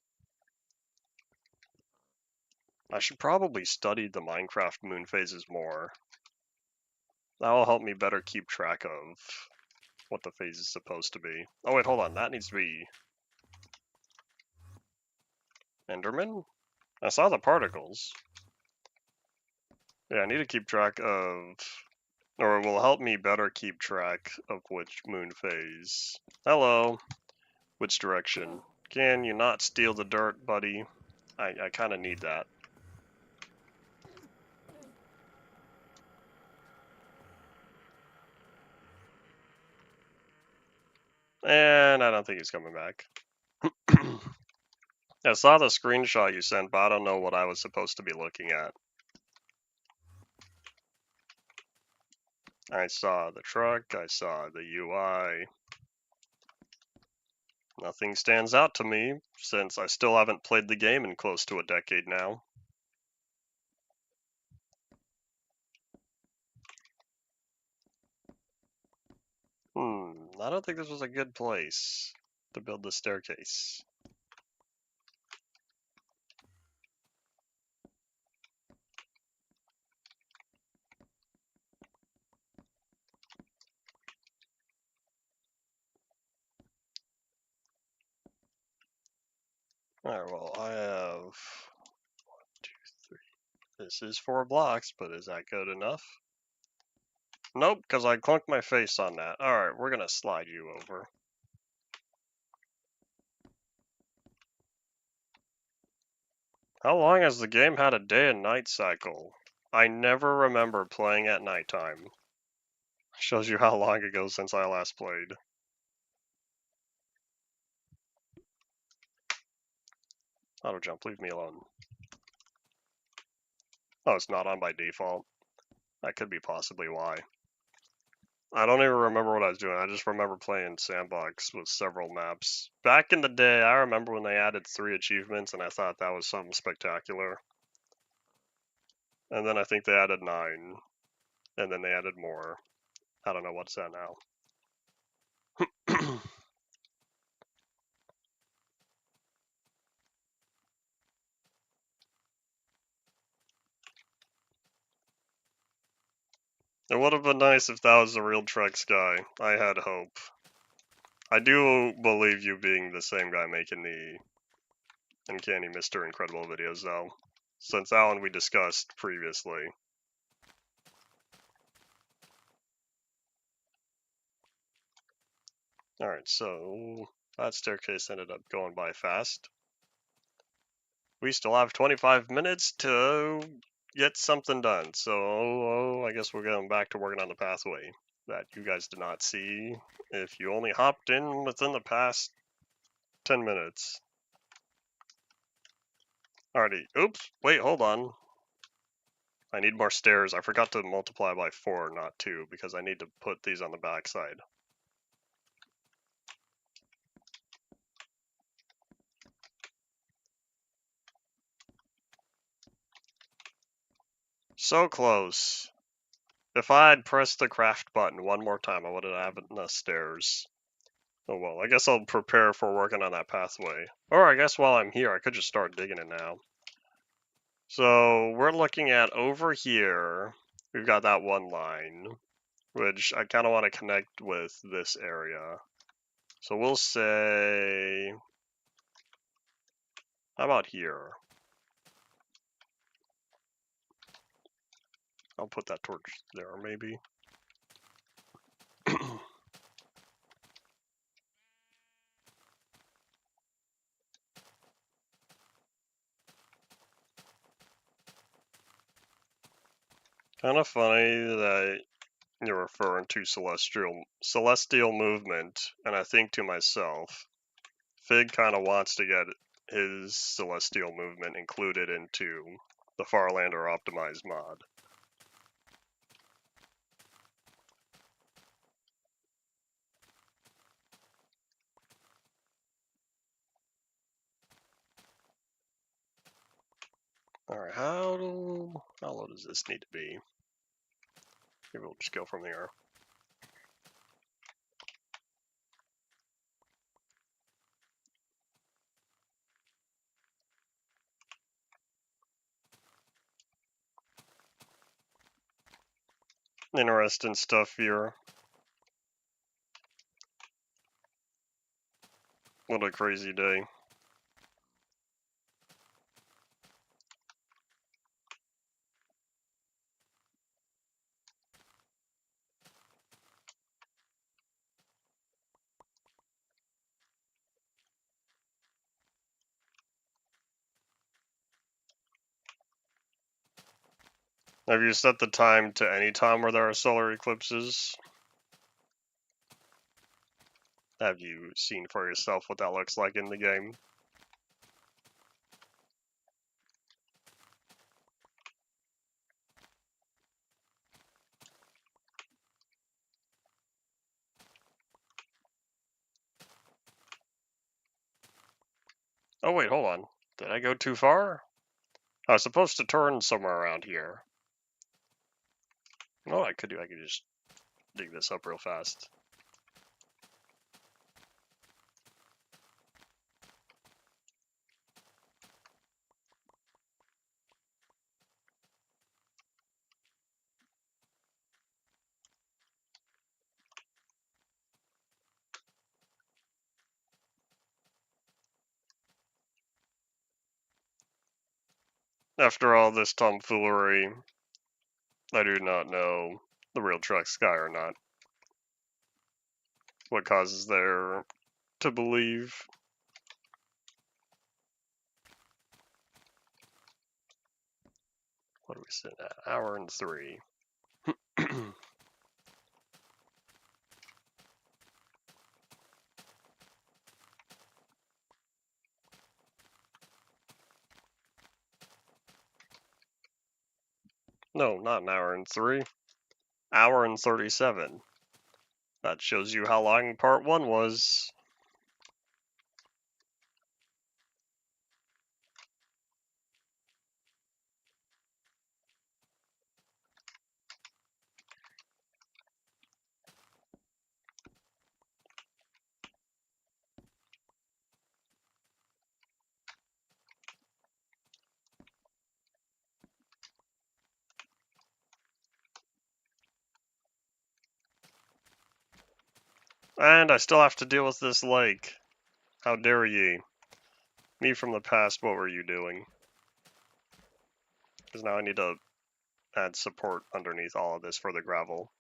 I should probably study the Minecraft moon phases more. That will help me better keep track of what the phase is supposed to be. Oh wait, hold on, that needs to be Enderman? I saw the particles. Yeah, I need to keep track of, or it will help me better keep track of which moon phase. Hello. Which direction? Can you not steal the dirt, buddy? I kind of need that. And I don't think he's coming back. I saw the screenshot you sent, but I don't know what I was supposed to be looking at. I saw the truck, I saw the UI. Nothing stands out to me, since I still haven't played the game in close to a decade now. I don't think this was a good place to build the staircase. Alright, well, I have 1, 2, 3. This is 4 blocks, but is that good enough? Nope, because I clunked my face on that. Alright, we're gonna slide you over. How long has the game had a day and night cycle? I never remember playing at nighttime. Shows you how long ago since I last played. Auto jump, leave me alone. Oh, it's not on by default. That could be possibly why. I don't even remember what I was doing. I just remember playing Sandbox with several maps. Back in the day, I remember when they added 3 achievements, and I thought that was something spectacular. And then I think they added 9, and then they added more. I don't know what's that now. It would have been nice if that was the real Trex guy. I had hope. I do believe you being the same guy making the Uncanny Mr. Incredible videos, though, since that one we discussed previously. Alright, so that staircase ended up going by fast. We still have 25 minutes to get something done, so I guess we're going back to working on the pathway that you guys did not see if you only hopped in within the past 10 minutes. Alrighty, oops, wait, hold on. I need more stairs. I forgot to multiply by 4, not 2, because I need to put these on the back side. So close. If I had pressed the craft button one more time, I would have enough stairs. Oh well, I guess I'll prepare for working on that pathway. Or I guess while I'm here, I could just start digging it now. So we're looking at over here, we've got that one line, which I kind of want to connect with this area. So we'll say, how about here? I'll put that towards there, maybe. Kind of funny that you're referring to celestial movement, and I think to myself, Fig kind of wants to get his celestial movement included into the Farlander optimized mod. Alright, how low does this need to be? Maybe we'll just go from here. Interesting stuff here. What a crazy day. Have you set the time to any time where there are solar eclipses? Have you seen for yourself what that looks like in the game? Oh wait, hold on. Did I go too far? I was supposed to turn somewhere around here. Oh, I could just dig this up real fast. After all this tomfoolery, I do not know the real truck sky or not. What causes there to believe? What are we sitting at? Hour and 3. No, not an hour and 3. Hour and 37. That shows you how long part 1 was. And I still have to deal with this lake. How dare ye? Me from the past, what were you doing? Because now I need to add support underneath all of this for the gravel.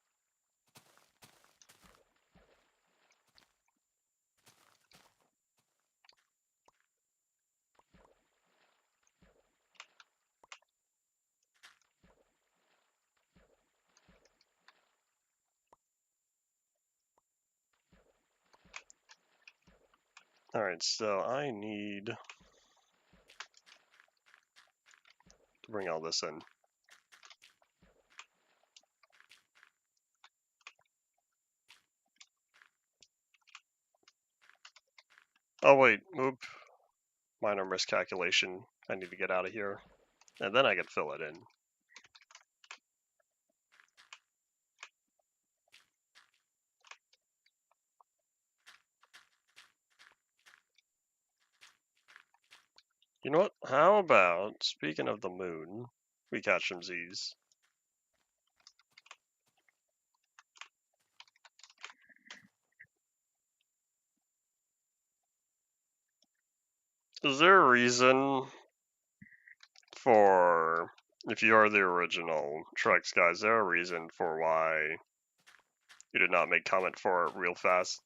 Alright, so I need to bring all this in. Oh wait, oop. Minor miscalculation. I need to get out of here. And then I can fill it in. You know what? How about, speaking of the moon, we catch some Z's. Is there a reason for, if you are the original Trex guy, is there a reason for why you did not make comment for it real fast?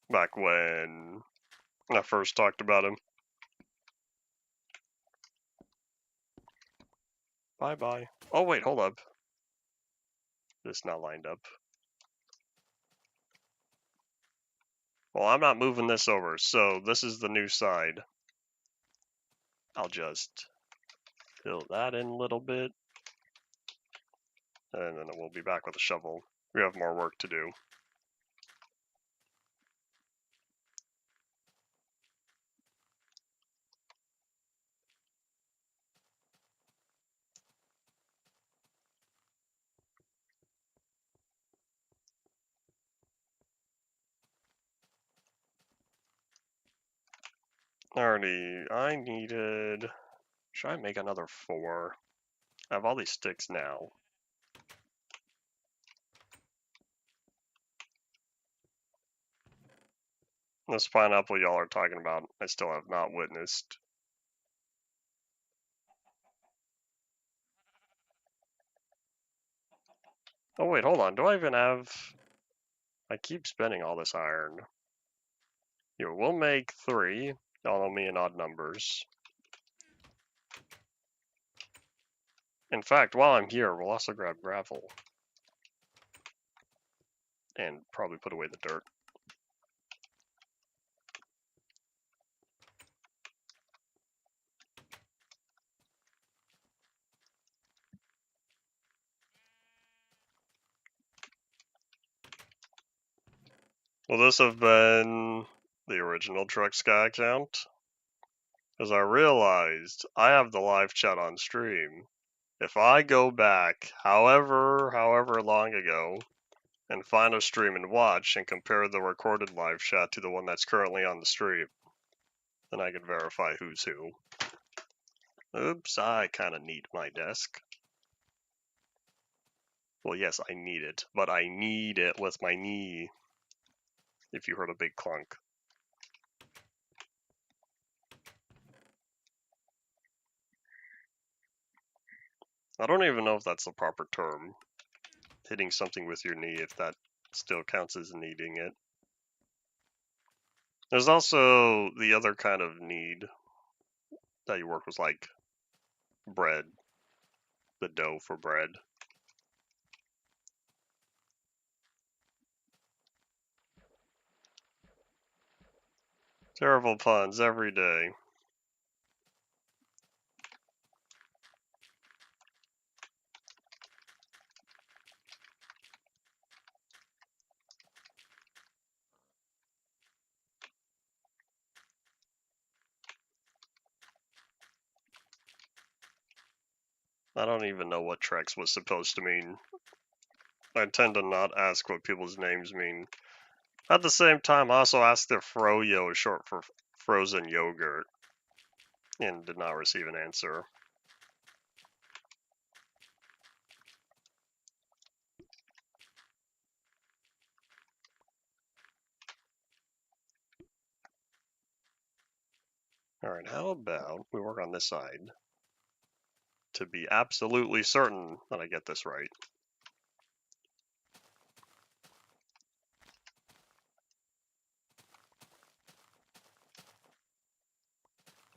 Back when I first talked about him. Bye-bye. Oh wait, hold up. This not lined up. Well, I'm not moving this over, so this is the new side. I'll just fill that in a little bit. And then we'll be back with a shovel. We have more work to do. I needed... Should I make another 4? I have all these sticks now. This pineapple y'all are talking about, I still have not witnessed. Oh wait, hold on, do I even have... I keep spending all this iron. Here, we'll make 3. Y'all know me in odd numbers. In fact, while I'm here, we'll also grab gravel. And probably put away the dirt. Will this have been the original Truck Sky account? Because I realized I have the live chat on stream. If I go back however long ago and find a stream and watch and compare the recorded live chat to the one that's currently on the stream, then I can verify who's who. Oops, I kind of need my desk. Well, yes, I need it, but I need it with my knee. If you heard a big clunk. I don't even know if that's the proper term. Hitting something with your knee, if that still counts as needing it. There's also the other kind of need that you work with, like bread. The dough for bread. Terrible puns every day. I don't even know what Trex was supposed to mean. I tend to not ask what people's names mean. At the same time, I also asked if Froyo is short for frozen yogurt, and did not receive an answer. Alright, how about we work on this side to be absolutely certain that I get this right.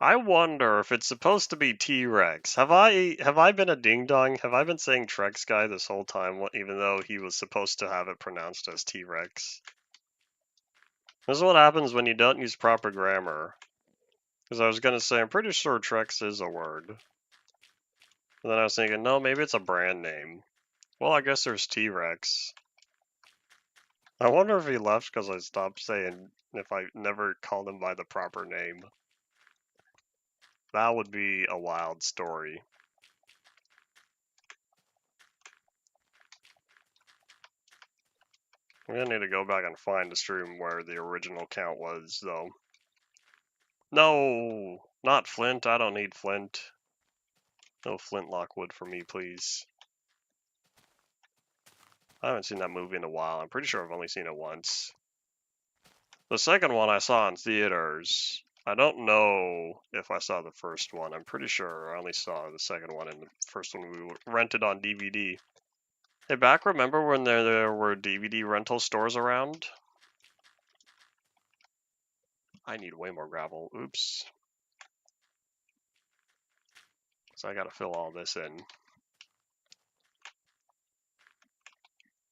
I wonder if it's supposed to be T-Rex. Have I been a ding-dong? Have I been saying Trex guy this whole time, even though he was supposed to have it pronounced as T-Rex? This is what happens when you don't use proper grammar. Because I was gonna say, I'm pretty sure Trex is a word. And then I was thinking, no, maybe it's a brand name. Well, I guess there's T-Rex. I wonder if he left because I stopped saying, if I never called him by the proper name. That would be a wild story. I'm gonna need to go back and find the stream where the original count was, though. No! Not flint, I don't need flint. No flintlock wood for me, please. I haven't seen that movie in a while. I'm pretty sure I've only seen it once. The second one I saw in theaters. I don't know if I saw the first one. I'm pretty sure I only saw the second one, and the first one we rented on DVD. Hey, back remember when there were DVD rental stores around? I need way more gravel. Oops. So I gotta fill all this in.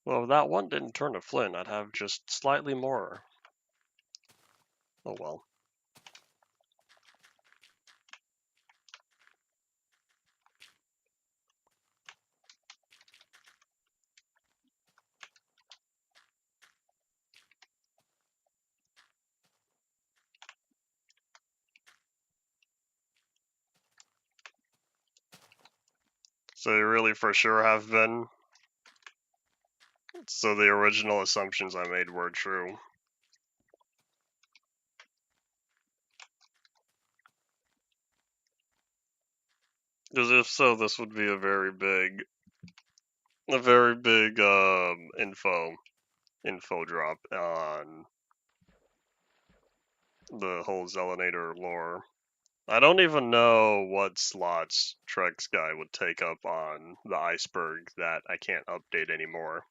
Well, if that one didn't turn to flint, I'd have just slightly more. Oh well. So you really for sure have been? So the original assumptions I made were true. Because if so, this would be a very big info drop on the whole Zelanator lore. I don't even know what slots Trex guy would take up on the iceberg that I can't update anymore,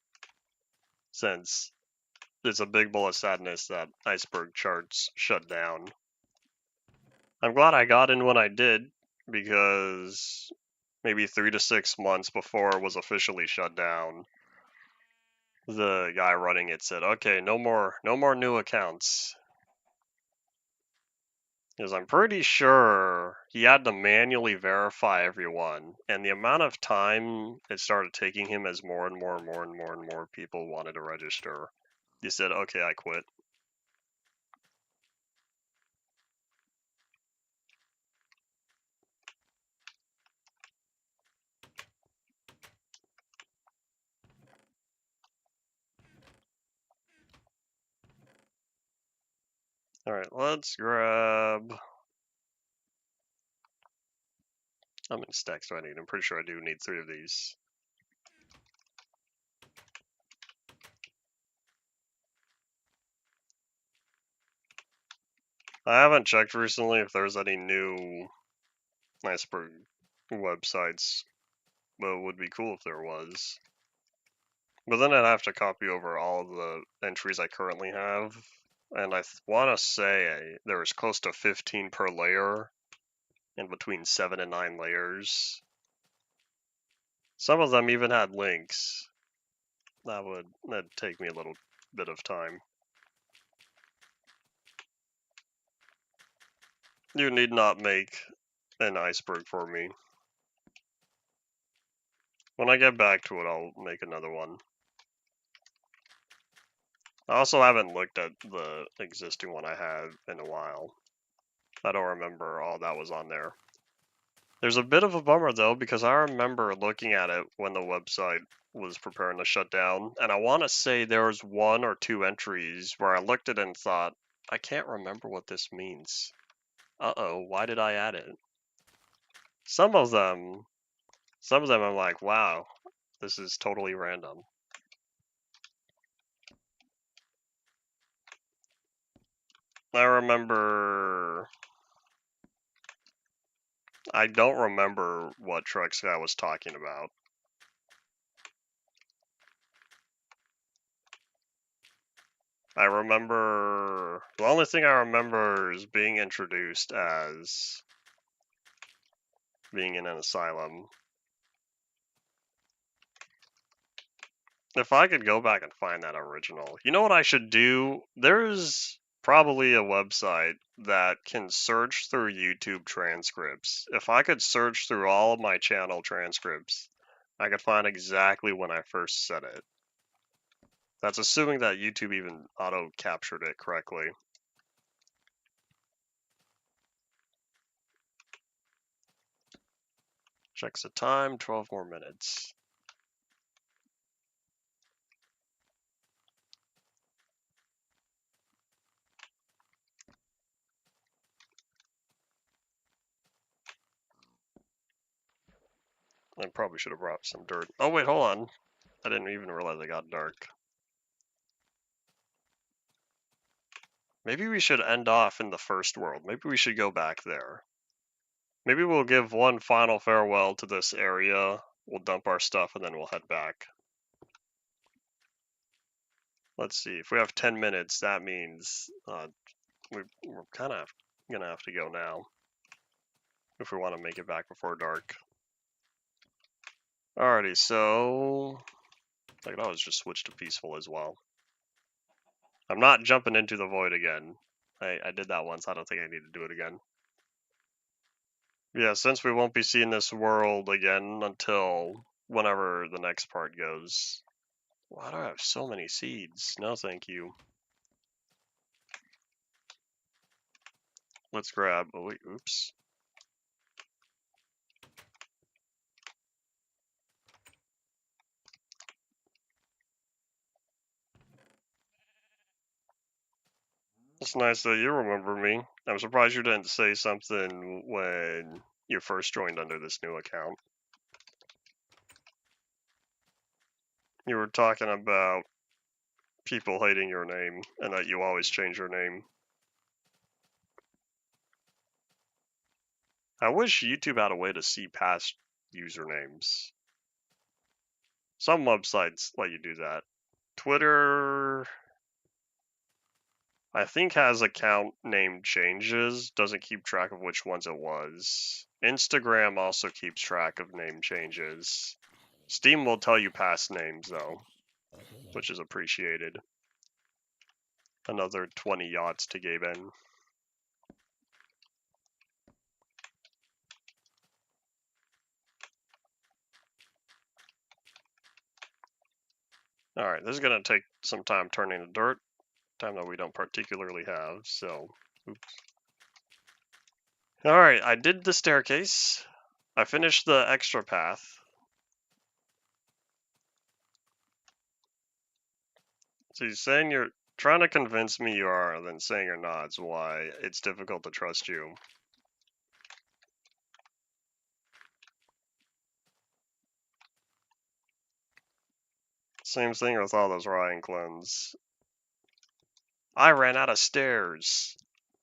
since it's a big bowl of sadness that iceberg charts shut down. I'm glad I got in when I did, because maybe 3 to 6 months before it was officially shut down, the guy running it said, "Okay, no more new accounts." Because I'm pretty sure he had to manually verify everyone, and the amount of time it started taking him as more and more people wanted to register, he said, "Okay, I quit." Alright, let's grab... How many stacks do I need? I'm pretty sure I do need 3 of these. I haven't checked recently if there's any new iceberg websites, but it would be cool if there was. But then I'd have to copy over all the entries I currently have, and I want to say there was close to 15 per layer, and between 7 and 9 layers. Some of them even had links. That'd take me a little bit of time. You need not make an iceberg for me. When I get back to it, I'll make another one. I also haven't looked at the existing one I have in a while. I don't remember all that was on there. There's a bit of a bummer though, because I remember looking at it when the website was preparing to shut down, and I want to say there was 1 or 2 entries where I looked at it and thought, I can't remember what this means. Uh-oh, why did I add it? Some of them I'm like, wow, this is totally random. I don't remember what Trex guy was talking about. The only thing I remember is being introduced as being in an asylum. If I could go back and find that original. You know what I should do? There's probably a website that can search through YouTube transcripts. If I could search through all of my channel transcripts, I could find exactly when I first said it. That's assuming that YouTube even auto-captured it correctly. Checks the time, 12 more minutes. I probably should have brought some dirt. Oh wait, hold on. I didn't even realize it got dark. Maybe we should end off in the first world. Maybe we should go back there. Maybe we'll give one final farewell to this area. We'll dump our stuff and then we'll head back. Let's see. If we have 10 minutes, that means we're kind of gonna have to go now if we want to make it back before dark. Alrighty, so I could always just switch to peaceful as well. I'm not jumping into the void again. I did that once. I don't think I need to do it again. Yeah, since we won't be seeing this world again until whenever the next part goes. Why do I have so many seeds? No, thank you. Let's grab. Oh, wait, oops. It's nice that you remember me. I'm surprised you didn't say something when you first joined under this new account. You were talking about people hating your name and that you always change your name. I wish YouTube had a way to see past usernames. Some websites let you do that. Twitter, I think, has account name changes, doesn't keep track of which ones it was. Instagram also keeps track of name changes. Steam will tell you past names, though, which is appreciated. Another 20 yachts to Gaben. Alright, this is going to take some time turning to dirt. Time that we don't particularly have, so... Oops. Alright, I did the staircase. I finished the extra path. So you're saying you're trying to convince me you are, and then saying you're not is why it's difficult to trust you. Same thing with all those Ryan clones. I ran out of stairs.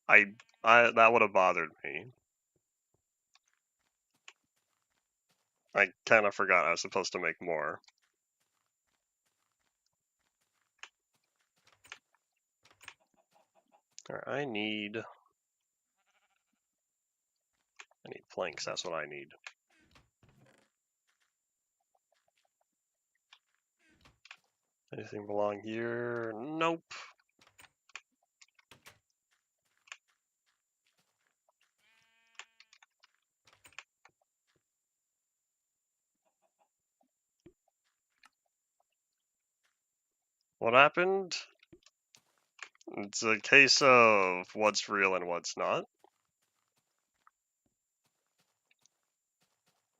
I that would have bothered me. I kind of forgot I was supposed to make more. Alright, I need planks, that's what I need. Anything belong here? Nope. What happened? It's a case of what's real and what's not.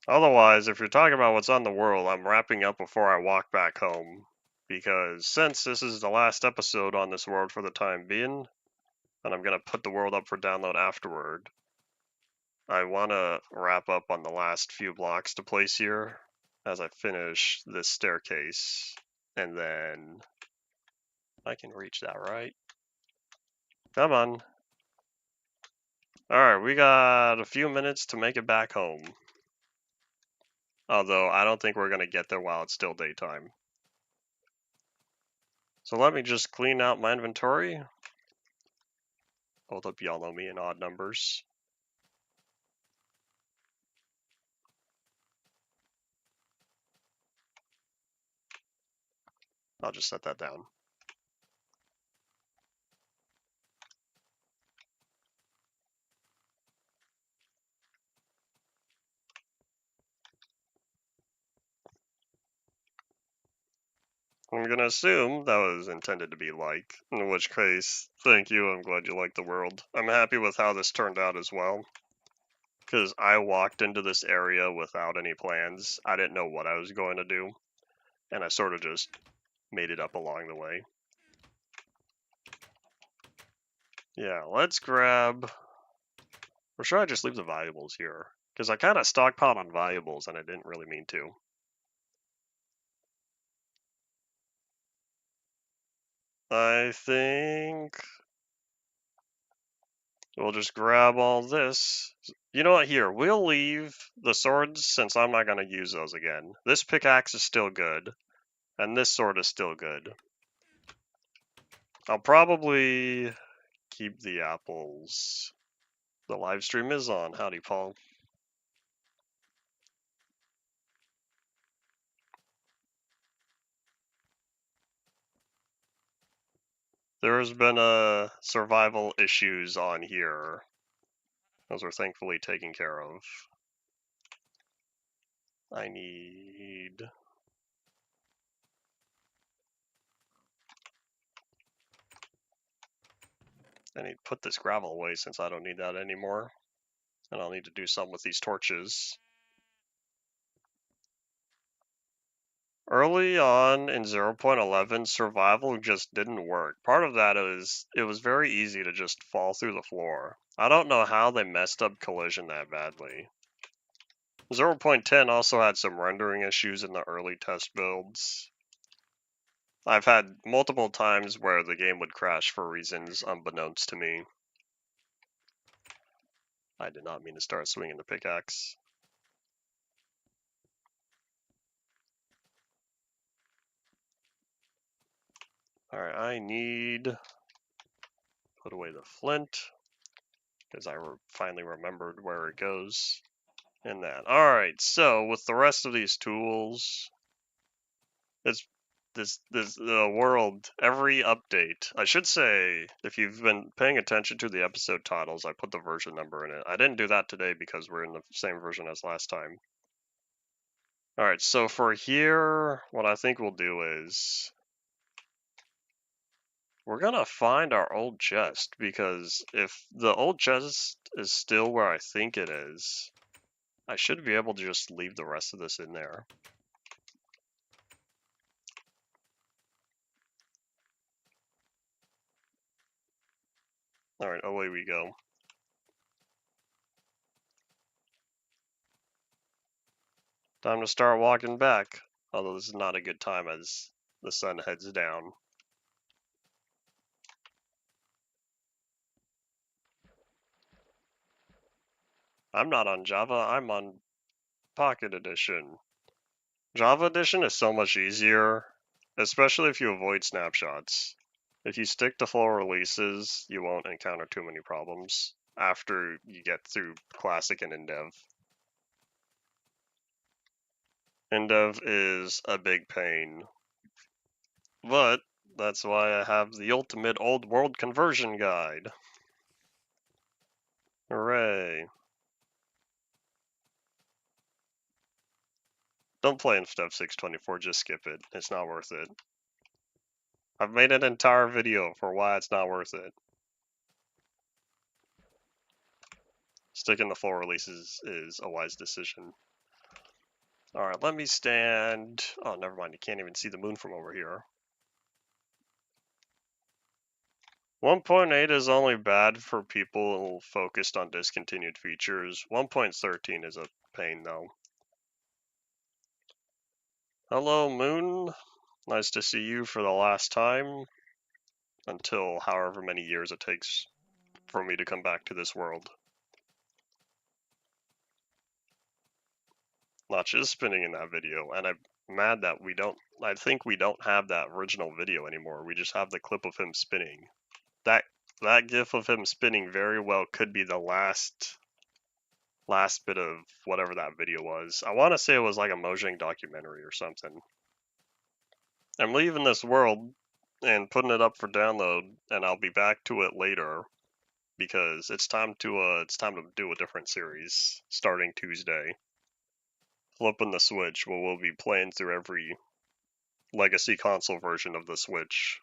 Otherwise, if you're talking about what's on the world, I'm wrapping up before I walk back home. Because since this is the last episode on this world for the time being, and I'm going to put the world up for download afterward, I want to wrap up on the last few blocks to place here as I finish this staircase. And then I can reach that, right? Come on. Alright, we got a few minutes to make it back home. Although, I don't think we're going to get there while it's still daytime. So let me just clean out my inventory. Hold up, y'all know me in odd numbers. I'll just set that down. I'm gonna assume that was intended to be like, in which case, thank you, I'm glad you like the world. I'm happy with how this turned out as well. Because I walked into this area without any plans. I didn't know what I was going to do. And I sort of just made it up along the way. Yeah, let's grab... Or should I just leave the valuables here? Because I kind of stockpiled on valuables and I didn't really mean to. I think we'll just grab all this. You know what, here, we'll leave the swords since I'm not going to use those again. This pickaxe is still good, and this sword is still good. I'll probably keep the apples. The live stream is on. Howdy, Paul. There has been survival issues on here. Those are thankfully taken care of. I need to put this gravel away since I don't need that anymore. And I'll need to do something with these torches. Early on in 0.11, survival just didn't work. Part of that is it was very easy to just fall through the floor. I don't know how they messed up collision that badly. 0.10 also had some rendering issues in the early test builds. I've had multiple times where the game would crash for reasons unbeknownst to me. I did not mean to start swinging the pickaxe. Alright, I need... put away the flint, because I finally remembered where it goes in that. Alright, so with the rest of these tools, the world, every update, I should say, if you've been paying attention to the episode titles, I put the version number in it. I didn't do that today because we're in the same version as last time. Alright, so for here, what I think we'll do is we're gonna find our old chest, because if the old chest is still where I think it is, I should be able to just leave the rest of this in there. Alright, away we go. Time to start walking back, although this is not a good time as the sun heads down. I'm not on Java, I'm on Pocket Edition. Java Edition is so much easier, especially if you avoid snapshots. If you stick to full releases, you won't encounter too many problems after you get through Classic and InDev. InDev is a big pain, but that's why I have the ultimate old world conversion guide. Hooray. Don't play in Step 624, just skip it. It's not worth it. I've made an entire video for why it's not worth it. Sticking to full releases is a wise decision. Alright, let me stand... Oh, never mind, you can't even see the moon from over here. 1.8 is only bad for people focused on discontinued features. 1.13 is a pain, though. Hello, moon. Nice to see you for the last time. Until however many years it takes for me to come back to this world. Notch is spinning in that video, and I'm mad that I think we don't have that original video anymore. We just have the clip of him spinning. That gif of him spinning very well could be the last bit of whatever that video was. I want to say it was like a Mojang documentary or something. I'm leaving this world and putting it up for download, and I'll be back to it later because it's time to do a different series starting Tuesday. Flipping the Switch, where we'll be playing through every legacy console version of the Switch.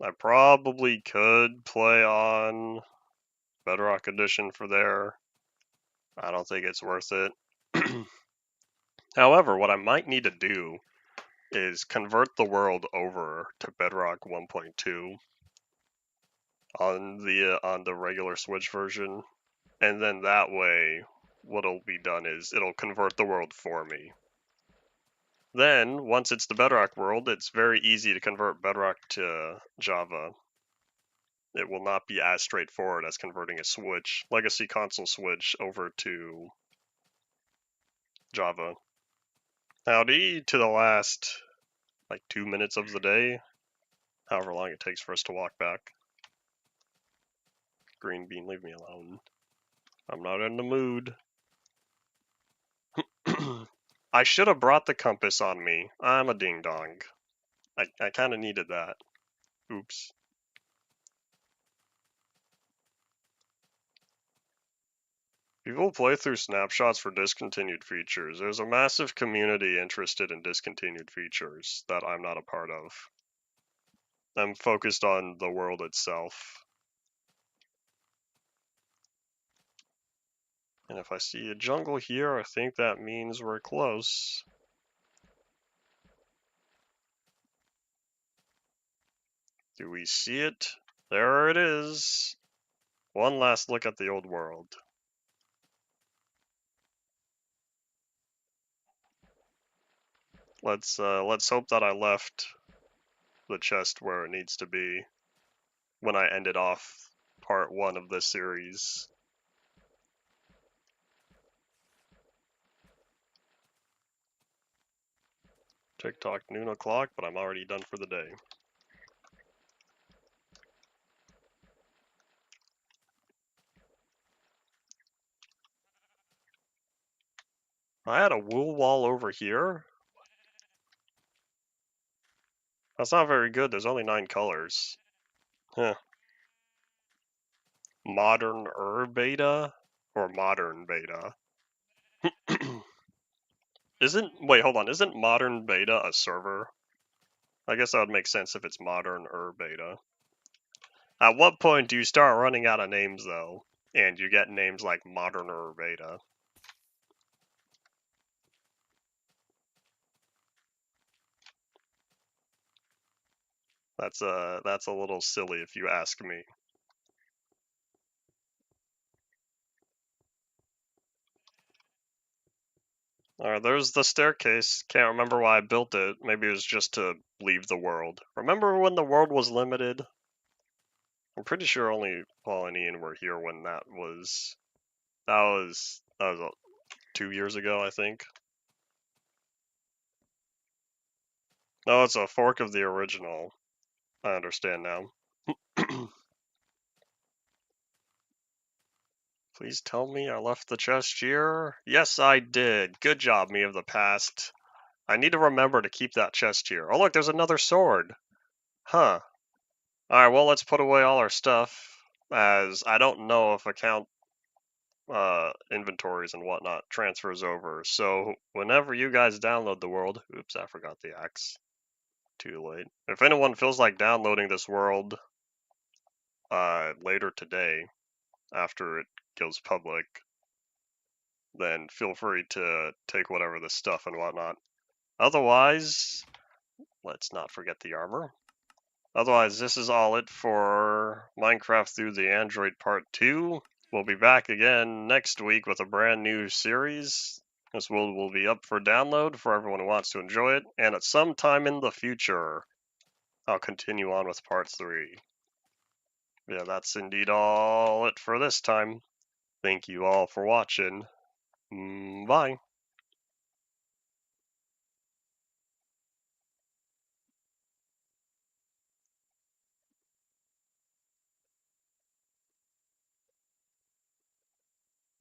I probably could play on Bedrock Edition for there. I don't think it's worth it. However, what I might need to do is convert the world over to Bedrock 1.2 on the regular Switch version, and then that way, what'll be done is it'll convert the world for me. Then, once it's the Bedrock world, it's very easy to convert Bedrock to Java. It will not be as straightforward as converting a Switch, legacy console Switch, over to Java. Howdy to the last, 2 minutes of the day, however long it takes for us to walk back. Green bean, leave me alone. I'm not in the mood. I should have brought the compass on me. I'm a ding-dong. I kind of needed that. Oops. People play through snapshots for discontinued features. There's a massive community interested in discontinued features that I'm not a part of. I'm focused on the world itself. And if I see a jungle here, I think that means we're close. Do we see it? There it is. One last look at the old world. Let's hope that I left the chest where it needs to be when I ended off part 1 of this series. TikTok noon o'clock, but I'm already done for the day. I had a wool wall over here? That's not very good, there's only 9 colors. Huh. Modern beta? Or modern beta? Wait, hold on, isn't modern beta a server? I guess that would make sense if it's modern beta. At what point do you start running out of names, though? And you get names like modern beta? That's a little silly if you ask me. Alright, there's the staircase. Can't remember why I built it. Maybe it was just to leave the world. Remember when the world was limited? I'm pretty sure only Paul and Ian were here when that was... That was 2 years ago, I think. No, it's a fork of the original. I understand now. Please tell me I left the chest here. Yes, I did. Good job, me of the past. I need to remember to keep that chest here. Oh, look, there's another sword. Huh. Alright, well, let's put away all our stuff, as I don't know if account inventories and whatnot transfers over. So, whenever you guys download the world... Oops, I forgot the axe. Too late. If anyone feels like downloading this world later today, after it goes public, then feel free to take whatever the stuff and whatnot. Otherwise, let's not forget the armor. Otherwise, this is all it for Minecraft Through the Android Part 2. We'll be back again next week with a brand new series. This will be up for download for everyone who wants to enjoy it, and at some time in the future, I'll continue on with Part 3. Yeah, that's indeed all it for this time. Thank you all for watching. Bye.